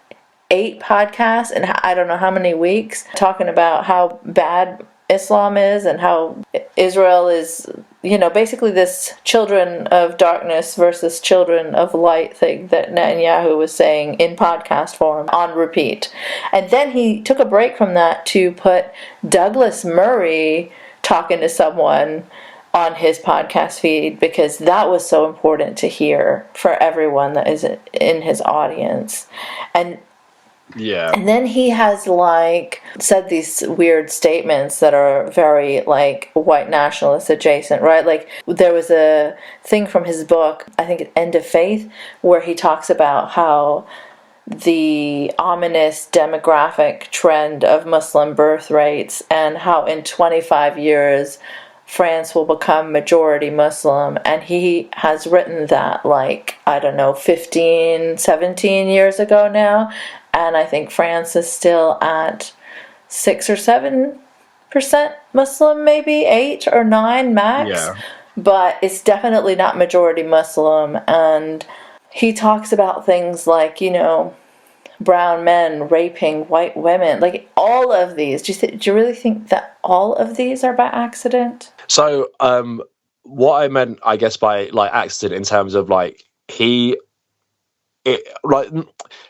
8 podcasts in I don't know how many weeks talking about how bad Islam is and how Israel is, basically this children of darkness versus children of light thing that Netanyahu was saying in podcast form on repeat. And then he took a break from that to put Douglas Murray talking to someone on his podcast feed, because that was so important to hear for everyone that is in his audience. And then he has said these weird statements that are very white nationalist adjacent, right? Like there was a thing from his book, I think End of Faith, where he talks about how the ominous demographic trend of Muslim birth rates, and how in 25 years France will become majority Muslim. And he has written that 15, 17 years ago now. And I think France is still at 6 or 7% Muslim, maybe 8 or 9 max. Yeah. But it's definitely not majority Muslim. And he talks about things like, brown men raping white women. Like all of these. Do you really think that all of these are by accident? So what I meant, I guess, by accident in terms of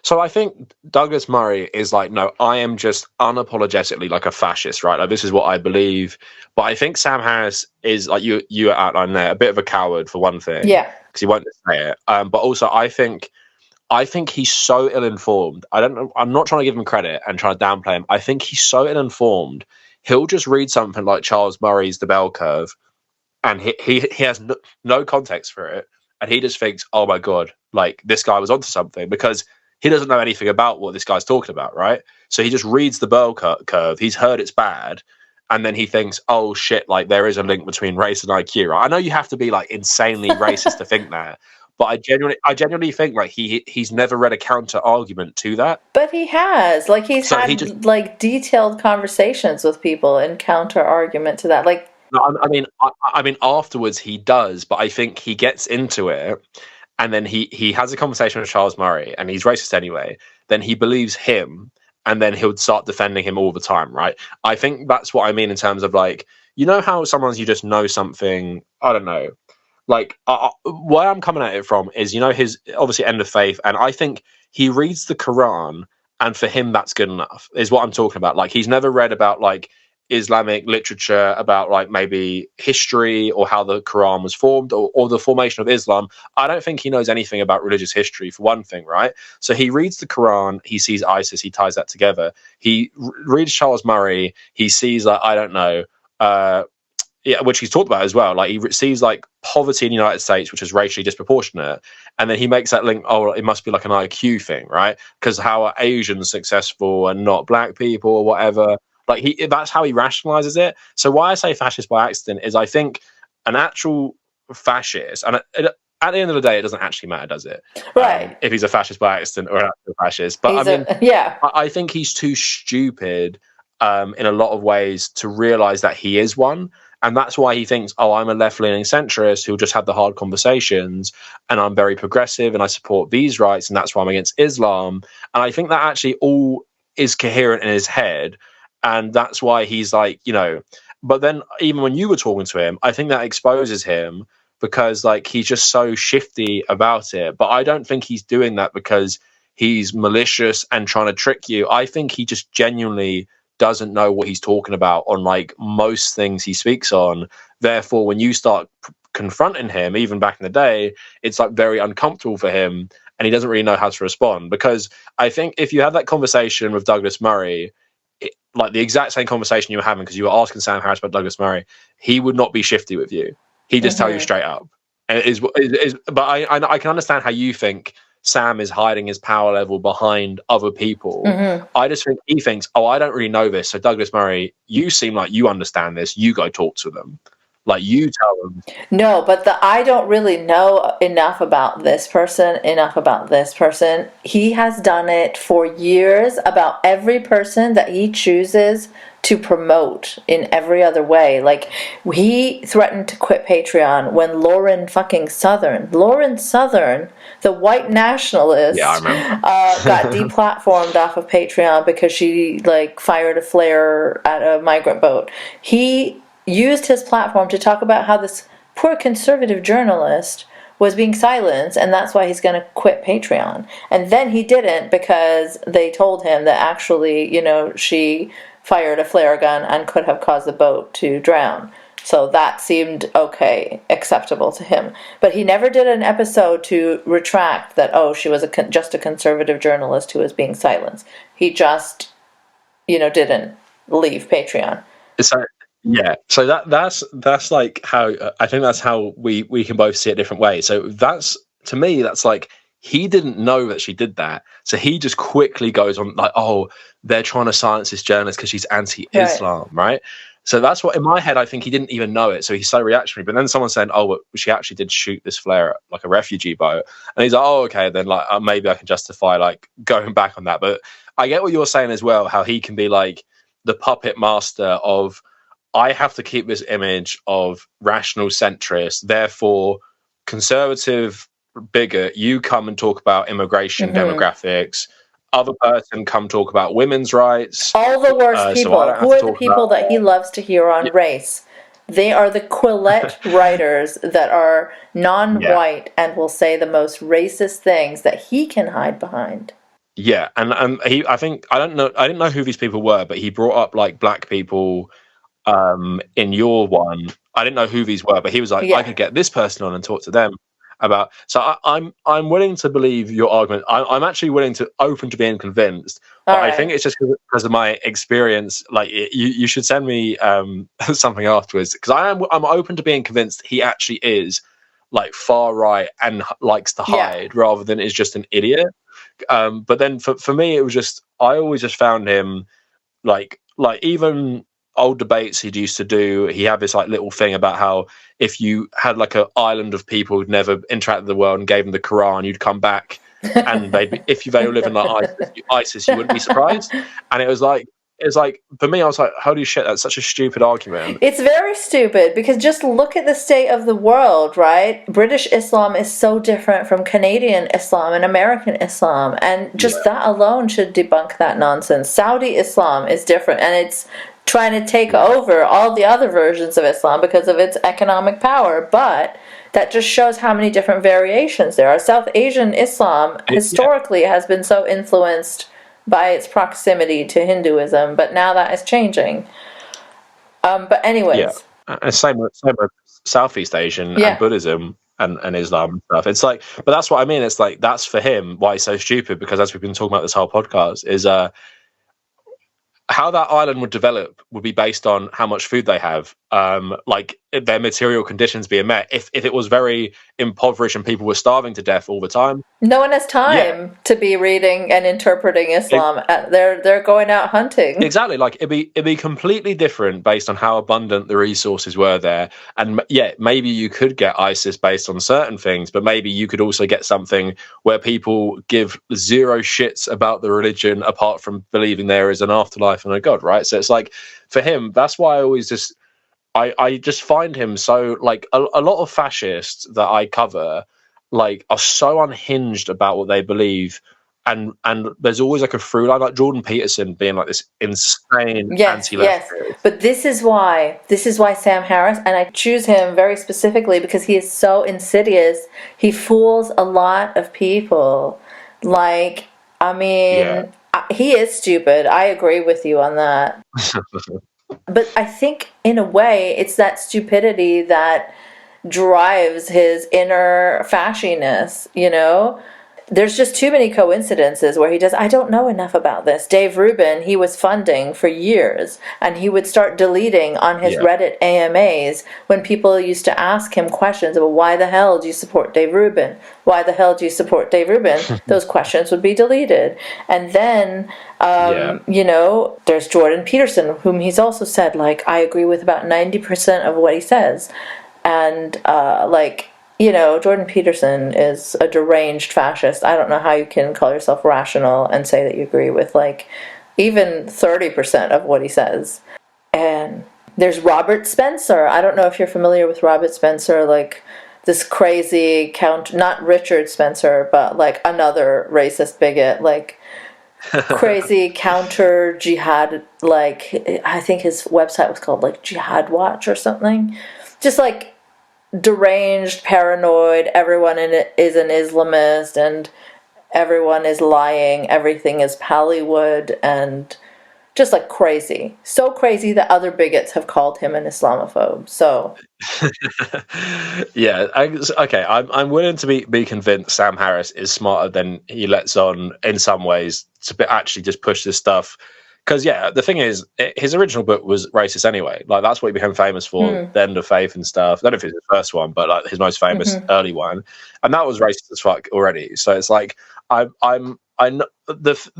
so I think Douglas Murray is no, I am just unapologetically a fascist, right? This is what I believe. But I think Sam Harris is, you outlined there, a bit of a coward for one thing. Yeah. Because he won't say it. But also I think he's so ill-informed. I'm not trying to give him credit and trying to downplay him. I think he's so ill-informed. He'll just read something like Charles Murray's The Bell Curve, and he has no context for it. And he just thinks, oh my God, this guy was onto something, because he doesn't know anything about what this guy's talking about, right? So he just reads the Bell Curve. He's heard it's bad. And then he thinks, oh shit, there is a link between race and IQ, right? I know you have to be insanely racist to think that. But I genuinely think he's never read a counter argument to that. But he has. He's had detailed conversations with people and counter argument to that. No, I mean, afterwards he does, but I think he gets into it, and then he has a conversation with Charles Murray, and he's racist anyway. Then he believes him, and then he'll start defending him all the time, right? I think that's what I mean in terms of how sometimes you just know something. I don't know. Where I'm coming at it from is, his obviously End of Faith, and I think he reads the Quran, and for him that's good enough, is what I'm talking about. He's never read about Islamic literature, about maybe history or how the Quran was formed, or the formation of Islam. I don't think he knows anything about religious history, for one thing, right? So he reads the Quran, he sees ISIS, he ties that together. He reads Charles Murray, he sees which he's talked about as well. He sees poverty in the United States, which is racially disproportionate, and then he makes that link. Oh, it must be an IQ thing, right? Because how are Asians successful and not black people or whatever? That's how he rationalizes it. So why I say fascist by accident is I think an actual fascist, and at the end of the day, it doesn't actually matter, does it? Right. If he's a fascist by accident or an actual fascist. But I think he's too stupid in a lot of ways to realize that he is one. And that's why he thinks, oh, I'm a left-leaning centrist who'll just have the hard conversations, and I'm very progressive and I support these rights, and that's why I'm against Islam. And I think that actually all is coherent in his head. And that's why he's but then even when you were talking to him, I think that exposes him, because he's just so shifty about it. But I don't think he's doing that because he's malicious and trying to trick you. I think he just genuinely doesn't know what he's talking about on most things he speaks on. Therefore, when you start confronting him, even back in the day, it's like very uncomfortable for him, and he doesn't really know how to respond. Because I think if you had that conversation with Douglas Murray, like the exact same conversation you were having, because you were asking Sam Harris about Douglas Murray, he would not be shifty with you. He'd just tell you straight up. And but I can understand how you think Sam is hiding his power level behind other people. I just think he thinks, oh, I don't really know this. So Douglas Murray, you seem like you understand this. You go talk to them. Like, you tell them. No, but I don't really know enough about this person. He has done it for years about every person that he chooses to promote in every other way. Like, he threatened to quit Patreon when Lauren Southern, the white nationalist, I remember. got deplatformed off of Patreon because she like fired a flare at a migrant boat. He used his platform to talk about how this poor conservative journalist was being silenced, and that's why he's going to quit Patreon. And then he didn't, because they told him that actually, she fired a flare gun and could have caused the boat to drown. So that seemed okay, acceptable to him. But he never did an episode to retract that, she was just a conservative journalist who was being silenced. He just, didn't leave Patreon. So that's like how I think that's how we can both see it different ways. So that's, to me, that's like, he didn't know that she did that, so he just quickly goes on like, oh, they're trying to silence this journalist because she's anti-Islam, right? So that's what, in my head, I think he didn't even know it, so he's so reactionary. But then someone said, oh, well, she actually did shoot this flare at like a refugee boat, and he's like, oh, okay, then like maybe I can justify like going back on that. But I get what you're saying as well, how he can be like the puppet master of, I have to keep this image of rational centrist, therefore conservative bigot, you come and talk about immigration, demographics, other person come talk about women's rights. All the worst people. Who are the people that he loves to hear on race? They are the Quillette writers that are non-white and will say the most racist things that he can hide behind. Yeah, and I didn't know who these people were, but he brought up like black people in your one. I didn't know who these were, but he was like, I could get this person on and talk to them about. So I'm willing to believe your argument. I'm actually open to being convinced. But I think it's just because of my experience. Like, you should send me something afterwards, because I'm open to being convinced he actually is like far right and likes to hide rather than is just an idiot. But then for me, it was just, I always just found him like even old debates he'd used to do, he had this like little thing about how if you had like an island of people who'd never interacted with the world and gave them the Quran, you'd come back and they all live in like ISIS, you wouldn't be surprised. And it was like for me, I was like, holy shit, that's such a stupid argument. It's very stupid, because just look at the state of the world, right? British Islam is so different from Canadian Islam and American Islam, and just that alone should debunk that nonsense. Saudi Islam is different, and it's trying to take over all the other versions of Islam because of its economic power, but that just shows how many different variations there are. South Asian Islam historically has been so influenced by its proximity to Hinduism, but now that is changing. But anyways. Same with Southeast Asian and Buddhism and Islam and stuff. It's like, but that's what I mean. It's like, that's for him why he's so stupid, because as we've been talking about this whole podcast, is how that island would develop would be based on how much food they have, like their material conditions being met. If it was very impoverished and people were starving to death all the time, no one has time to be reading and interpreting Islam. They're going out hunting. Exactly, like it'd be completely different based on how abundant the resources were there. And maybe you could get ISIS based on certain things, but maybe you could also get something where people give zero shits about the religion apart from believing there is an afterlife and a God, right? So it's like, for him, that's why I always just I just find him so, like, a lot of fascists that I cover like are so unhinged about what they believe, and there's always like a through line, like Jordan Peterson being like this insane anti-left. But this is why Sam Harris, and I choose him very specifically because he is so insidious. He fools a lot of people. Like, I mean, he is stupid. I agree with you on that. But I think in a way it's that stupidity that drives his inner fasciness, you know? There's just too many coincidences where he does, I don't know enough about this. Dave Rubin, he was funding for years, and he would start deleting on his Reddit AMAs when people used to ask him questions about why the hell do you support Dave Rubin? Why the hell do you support Dave Rubin? Those questions would be deleted. And then, you know, there's Jordan Peterson, whom he's also said, like, I agree with about 90% of what he says. And, like, you know, Jordan Peterson is a deranged fascist. I don't know how you can call yourself rational and say that you agree with, like, even 30% of what he says. And there's Robert Spencer. I don't know if you're familiar with Robert Spencer, like, this crazy not Richard Spencer, but, like, another racist bigot, like, crazy counter jihad, like, I think his website was called, like, Jihad Watch or something. Just, like, deranged, paranoid, everyone in it is an Islamist, and everyone is lying, everything is Pallywood, and just like crazy. So crazy that other bigots have called him an Islamophobe. So yeah, okay, I'm willing to be convinced Sam Harris is smarter than he lets on in some ways to actually just push this stuff. Because, yeah, the thing is, his original book was racist anyway. Like, that's what he became famous for, The End of Faith and stuff. I don't know if it's his first one, but, like, his most famous early one. And that was racist as fuck already. So it's like, the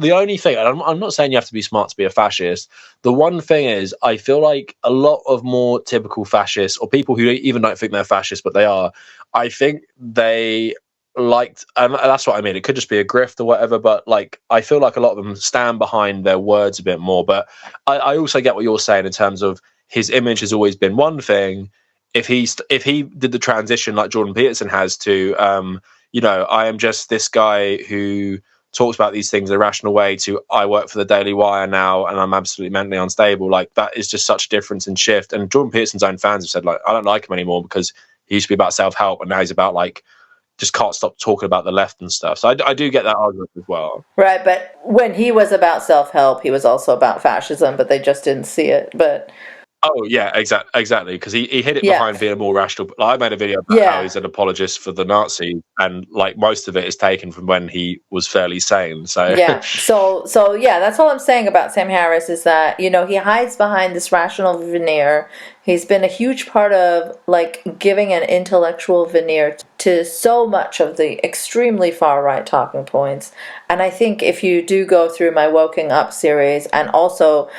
only thing, and I'm not saying you have to be smart to be a fascist. The one thing is, I feel like a lot of more typical fascists, or people who even don't think they're fascists, but they are, I think they liked, and that's what I mean, it could just be a grift or whatever, but like I feel like a lot of them stand behind their words a bit more. But I also get what you're saying in terms of his image has always been one thing. If he did the transition like Jordan Peterson has to you know, I am just this guy who talks about these things in a rational way, to I work for the Daily Wire now and I'm absolutely mentally unstable, like that is just such a difference and shift. And Jordan Peterson's own fans have said, like, I don't like him anymore because he used to be about self-help and now he's about, like, just can't stop talking about the left and stuff. So I do get that argument as well. Right, but when he was about self-help, he was also about fascism, but they just didn't see it. But oh yeah, exactly, because he hid it behind being a more rational. Like, I made a video about how he's an apologist for the Nazis, and like most of it is taken from when he was fairly sane. So yeah, so yeah, that's all I'm saying about Sam Harris is that, you know, he hides behind this rational veneer. He's been a huge part of, like, giving an intellectual veneer to so much of the extremely far-right talking points. And I think if you do go through my Woking Up series, and also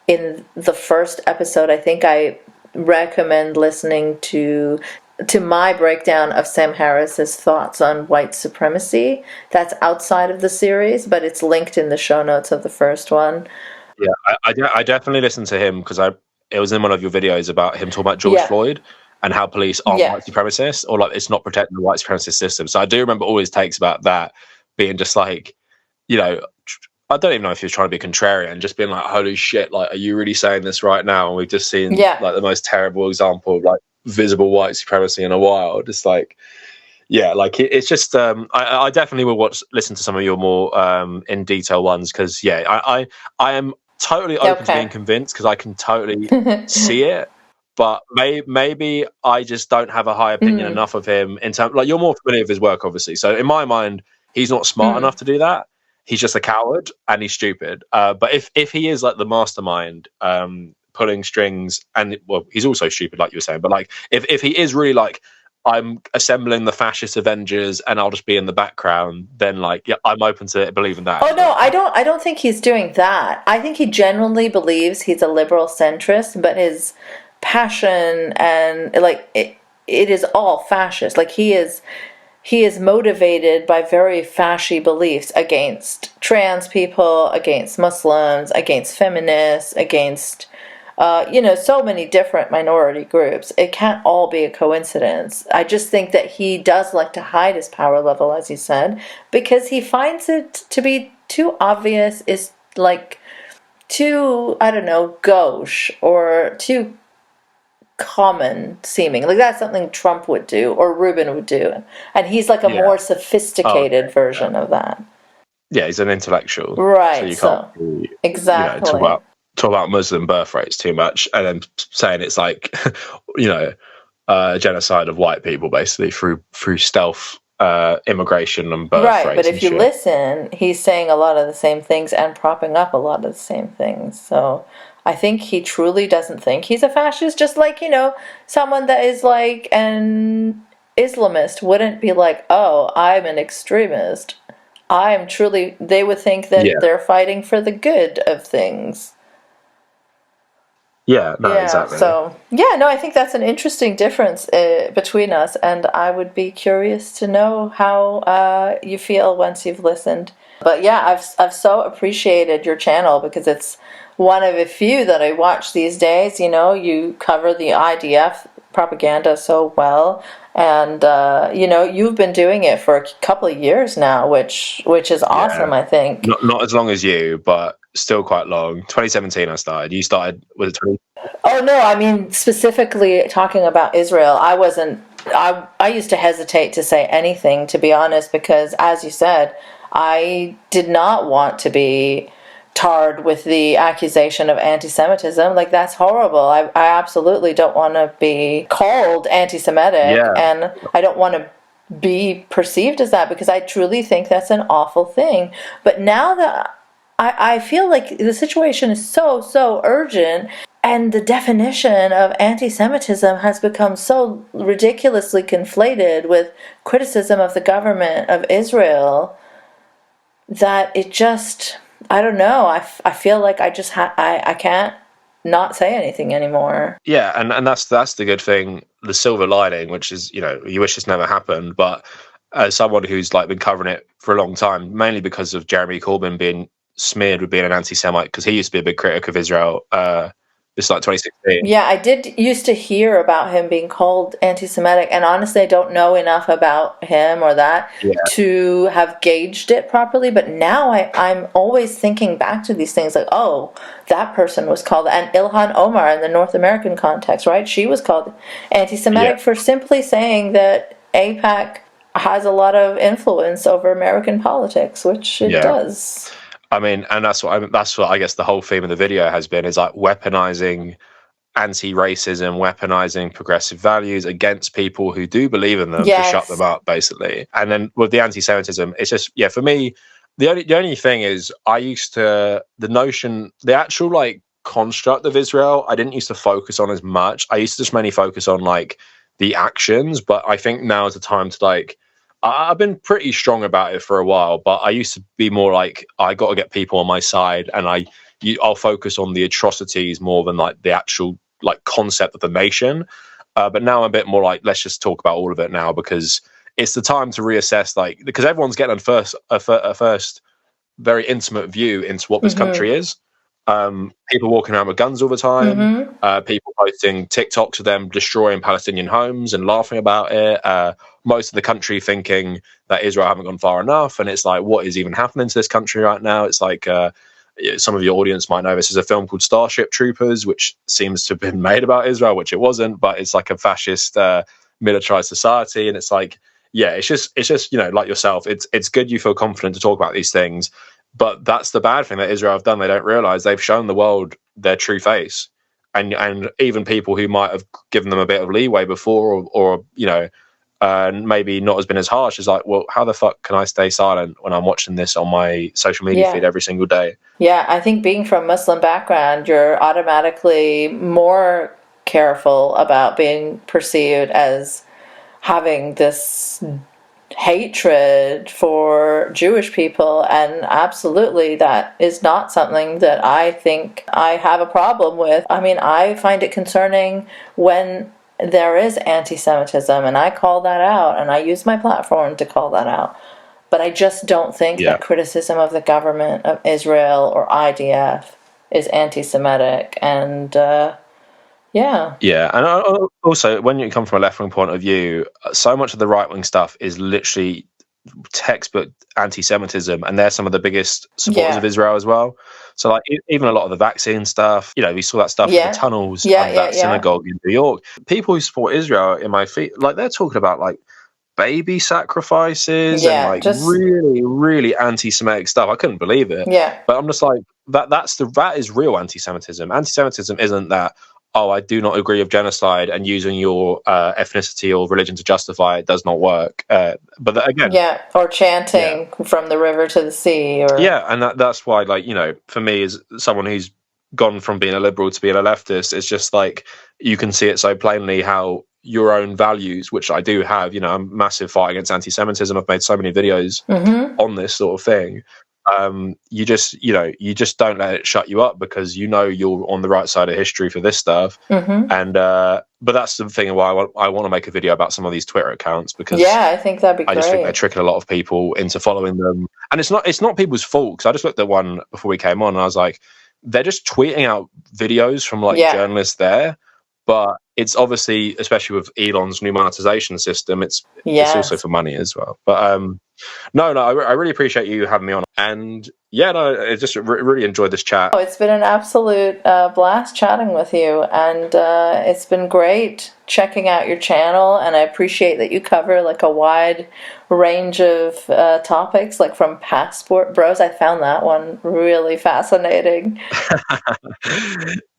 in the first episode, I think I recommend listening to my breakdown of Sam Harris's thoughts on white supremacy. That's outside of the series, but it's linked in the show notes of the first one. Yeah, I definitely listened to him because it was in one of your videos about him talking about George Floyd and how police aren't white supremacists, or like it's not protecting the white supremacist system. So I do remember all his takes about that being just like, you know, I don't even know if he was trying to be contrarian, just being like, holy shit, like, are you really saying this right now? And we've just seen like the most terrible example of like visible white supremacy in a while. Just like, yeah, like it's just I definitely will listen to some of your more in detail ones, because I am totally open to being convinced, because I can totally see it, but maybe I just don't have a high opinion enough of him in terms, like, you're more familiar with his work obviously, so in my mind he's not smart enough to do that. He's just a coward and he's stupid. But if he is like the mastermind pulling strings, and well, he's also stupid like you were saying, but like if he is really like, I'm assembling the fascist Avengers and I'll just be in the background, then like, yeah, I'm open to believing that. Oh no, I don't think he's doing that. I think he genuinely believes he's a liberal centrist, but his passion and like it is all fascist. Like he is motivated by very fashy beliefs against trans people, against Muslims, against feminists, against so many different minority groups. It can't all be a coincidence. I just think that he does like to hide his power level, as you said, because he finds it to be too obvious, is like too, I don't know, gauche, or too common seeming. Like that's something Trump would do or Rubin would do. And he's like a more sophisticated version of that. Yeah, he's an intellectual. Right. So you can't really, exactly. Talk about Muslim birth rates too much and then saying it's like, genocide of white people, basically through stealth immigration and birth right, rates. But if you listen, he's saying a lot of the same things and propping up a lot of the same things. So I think he truly doesn't think he's a fascist, just like, someone that is like an Islamist wouldn't be like, oh, I'm an extremist. They would think that they're fighting for the good of things. Yeah, no, exactly. So, I think that's an interesting difference between us, and I would be curious to know how you feel once you've listened. But yeah, I've so appreciated your channel because it's one of a few that I watch these days. You cover the IDF propaganda so well, and you've been doing it for a couple of years now, which is awesome. I think not as long as you, but still quite long. 2017 I started. You started with it 20? Oh no, I mean specifically talking about Israel. I used to hesitate to say anything, to be honest, because as you said, I did not want to be tarred with the accusation of anti-Semitism. Like, that's horrible. I absolutely don't want to be called anti-Semitic, and I don't want to be perceived as that, because I truly think that's an awful thing. But now that I feel like the situation is so urgent, and the definition of anti-Semitism has become so ridiculously conflated with criticism of the government of Israel, that it just, I don't know, I feel like I can't not say anything anymore. Yeah, and that's the good thing, the silver lining, which is, you wish this never happened, but as someone who's like been covering it for a long time, mainly because of Jeremy Corbyn being smeared with being an anti-Semite, because he used to be a big critic of Israel, this like 2016. Yeah, I did used to hear about him being called anti-Semitic, and honestly I don't know enough about him or that to have gauged it properly, but now I'm always thinking back to these things like, oh, that person was called, and Ilhan Omar in the North American context, right? She was called anti-Semitic for simply saying that AIPAC has a lot of influence over American politics, which it does. I mean, and that's what I guess the whole theme of the video has been, is like weaponizing anti-racism, weaponizing progressive values against people who do believe in them to shut them up, basically. And then with the anti-Semitism, it's just, for me, the only thing is, I used to, the actual like construct of Israel, I didn't used to focus on as much. I used to just mainly focus on like the actions, but I think now is the time to like, I've been pretty strong about it for a while, but I used to be more like, I got to get people on my side, and I'll focus on the atrocities more than like the actual like concept of the nation. But now I'm a bit more like, let's just talk about all of it now, because it's the time to reassess, like, because everyone's getting a first very intimate view into what this country is. People walking around with guns all the time, people posting TikToks of them destroying Palestinian homes and laughing about it. Most of the country thinking that Israel haven't gone far enough, and it's like, what is even happening to this country right now? It's like, some of your audience might know this is a film called Starship Troopers, which seems to have been made about Israel, which it wasn't, but it's like a fascist militarized society. And it's like, it's just like yourself, it's good you feel confident to talk about these things. But that's the bad thing that Israel have done. They don't realize they've shown the world their true face, and even people who might have given them a bit of leeway before, or maybe not has been as harsh, is like, well, how the fuck can I stay silent when I'm watching this on my social media feed every single day? Yeah, I think being from a Muslim background, you're automatically more careful about being perceived as having this hatred for Jewish people, and absolutely that is not something that I think I have a problem with. I mean, I find it concerning when there is anti-Semitism, and I call that out, and I use my platform to call that out. But I just don't think that criticism of the government of Israel or IDF is anti-Semitic, and and also, when you come from a left-wing point of view, so much of the right-wing stuff is literally textbook anti-Semitism, and they're some of the biggest supporters of Israel as well. So like, even a lot of the vaccine stuff, we saw that stuff in the tunnels of that synagogue in New York. People who support Israel in my feed, like, they're talking about like baby sacrifices and like really, really anti-Semitic stuff. I couldn't believe it. But I'm just like, that is real anti-Semitism. Anti-Semitism isn't that oh, I do not agree with genocide, and using your ethnicity or religion to justify it does not work. But again, or chanting from the river to the sea, or and that's why, like, you know, for me, as someone who's gone from being a liberal to being a leftist, it's just like you can see it so plainly how your own values, which I do have, you know, I'm a massive fight against anti-Semitism. I've made so many videos on this sort of thing. You just don't let it shut you up, because you know you're on the right side of history for this stuff. And but that's the thing why I want to make a video about some of these Twitter accounts, because I think that'd be great. I just think they're tricking a lot of people into following them, and it's not people's fault, because I just looked at one before we came on and I was like, they're just tweeting out videos from like journalists there, but it's obviously, especially with Elon's new monetization system, it's also for money as well. But no, I really appreciate you having me on, and I just really enjoyed this chat. Oh, it's been an absolute blast chatting with you, and it's been great checking out your channel, and I appreciate that you cover like a wide range of topics, like from passport bros. I found that one really fascinating.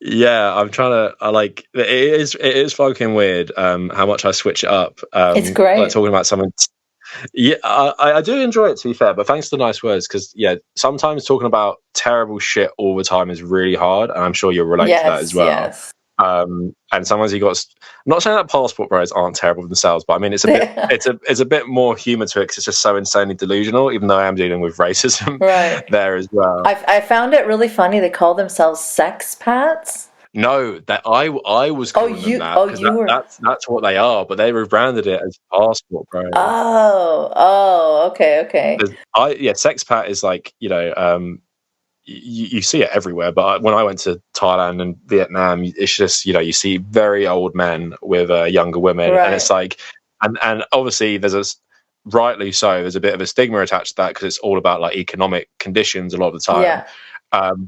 I'm trying to it is fucking weird how much I switch it up. It's great, like talking about something. I do enjoy it, to be fair, but thanks for the nice words, because sometimes talking about terrible shit all the time is really hard, and I'm sure you'll relate to that as well. And sometimes I'm not saying that passport bros aren't terrible themselves, but I mean, it's a bit more humour to it, because it's just so insanely delusional, even though I am dealing with racism there as well. I found it really funny. They call themselves sexpats. No, that I was calling them that. That's what they are, but they rebranded it as passport bros. Okay. Sexpat is like, you know, you see it everywhere, but when I went to Thailand and Vietnam, it's just, you know, you see very old men with younger women, and it's like, and obviously rightly so, there's a bit of a stigma attached to that, because it's all about like economic conditions a lot of the time.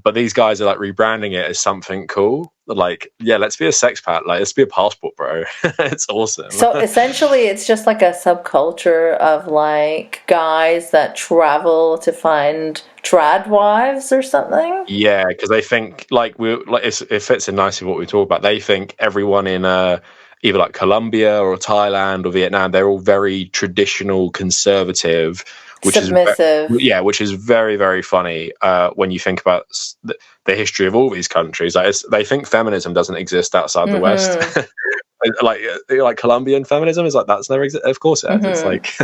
But these guys are like rebranding it as something cool. Like, let's be a sexpat. Like, let's be a passport bro. It's awesome. So essentially, it's just like a subculture of like guys that travel to find trad wives or something. Yeah, because they think it fits in nicely with what we talk about. They think everyone in either like Colombia or Thailand or Vietnam, they're all very traditional, conservative, which submissive. Which is very, very funny when you think about the history of all these countries. Like, they think feminism doesn't exist outside the West. like Colombian feminism is like, that's never existed. Of course it has. It's like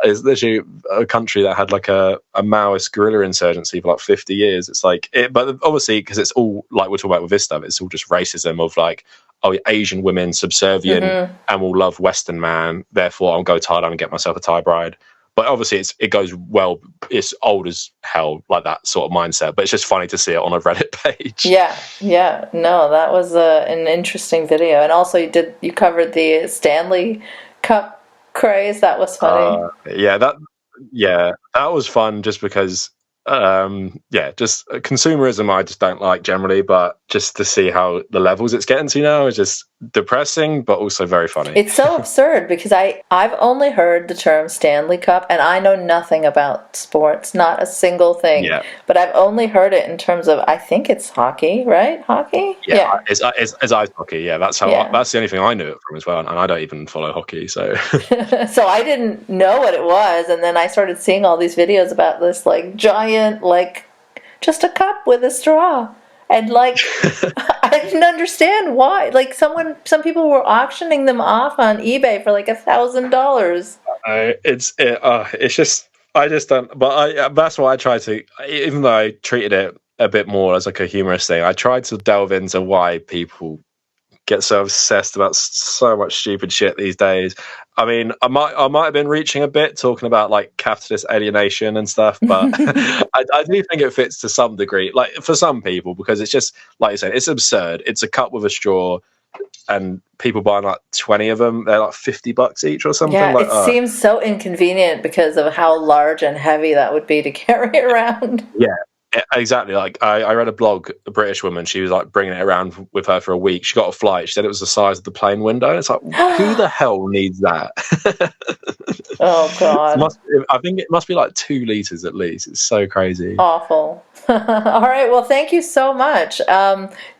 it's literally a country that had like a Maoist guerrilla insurgency for like 50 years. It's like but obviously, because it's all like we're talking about with this stuff, it's all just racism of like, oh, Asian women subservient and will love Western man, therefore I'll go to Thailand and get myself a Thai bride. But obviously it goes well, it's old as hell, like that sort of mindset, but it's just funny to see it on a Reddit page. No, that was an interesting video. And also you covered the Stanley Cup craze. That was funny. That was fun, just because just consumerism I just don't like generally, but just to see how the levels it's getting to now is just depressing, but also very funny. It's so absurd, because I've only heard the term Stanley Cup, and I know nothing about sports, not a single thing. But I've only heard it in terms of, I think it's hockey, right? Hockey? It's ice hockey. That's how that's the only thing I knew it from as well, and I don't even follow hockey, so so I didn't know what it was, and then I started seeing all these videos about this like giant, like just a cup with a straw. And like, I didn't understand why. Like, some people were auctioning them off on eBay for like $1,000. It's just, I just don't. But that's why I try to, even though I treated it a bit more as like a humorous thing, I tried to delve into why people get so obsessed about so much stupid shit these days. I mean, I might have been reaching a bit talking about like capitalist alienation and stuff, but I do think it fits to some degree, like for some people, because it's just, like you said, it's absurd. It's a cup with a straw, and people buying like 20 of them, they're like $50 each or something. Yeah, it seems so inconvenient because of how large and heavy that would be to carry around. Yeah. Exactly. Like I read a blog, a British woman, she was like bringing it around with her for a week. She got a flight. She said it was the size of the plane window. It's like, who the hell needs that? Oh God. I think it must be like 2 liters at least. It's so crazy. Awful. All right. Well, thank you so much.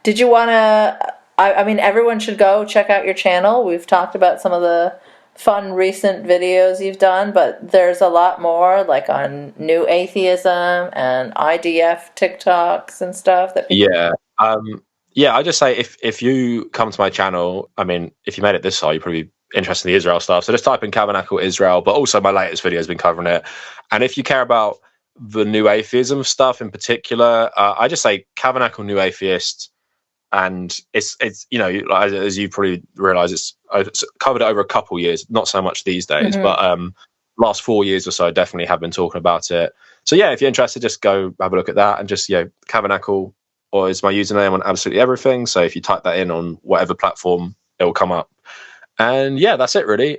Did you want to I mean, everyone should go check out your channel. We've talked about some of the fun recent videos you've done, but there's a lot more, like on new atheism and IDF TikToks and stuff that people... I just say if you come to my channel, I mean, if you made it this far, you're probably interested in the Israel stuff. So just type in Kavernacle Israel, but also my latest video has been covering it. And if you care about the new atheism stuff in particular, I just say Kavernacle New Atheist. And it's as you probably realize, it's covered over a couple years, not so much these days, but last 4 years or so, I definitely have been talking about it. So yeah, if you're interested, just go have a look at that, and just Kavernacle or is my username on absolutely everything. So if you type that in on whatever platform, it will come up. And yeah, that's it really.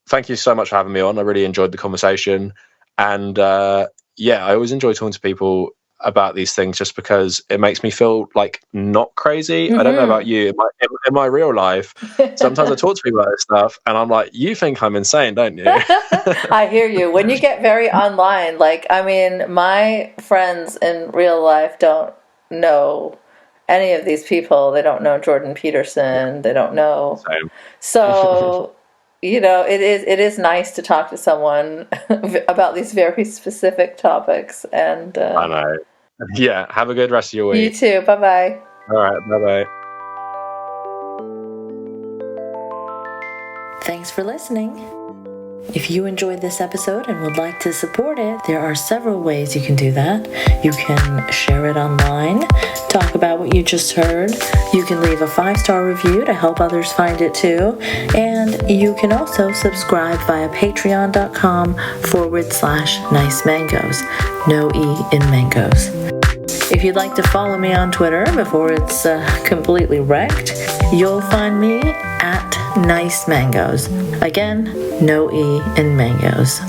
Thank you so much for having me on. I really enjoyed the conversation, and I always enjoy talking to people about these things just because it makes me feel like not crazy. I don't know about you. In my real life, sometimes I talk to people about this stuff and I'm like, you think I'm insane, don't you? I hear you. When you get very online, like, I mean, my friends in real life don't know any of these people. They don't know Jordan Peterson. They don't know. Same. So, it is nice to talk to someone about these very specific topics. And I know. Yeah, have a good rest of your week. You too. Bye-bye. All right, bye-bye. Thanks for listening. If you enjoyed this episode and would like to support it, there are several ways you can do that. You can share it online, talk about what you just heard. You can leave a 5-star review to help others find it too. And you can also subscribe via patreon.com/nice mangoes. No E in mangoes. If you'd like to follow me on Twitter before it's completely wrecked, you'll find me at Nice Mangoes. Again, no E in mangoes.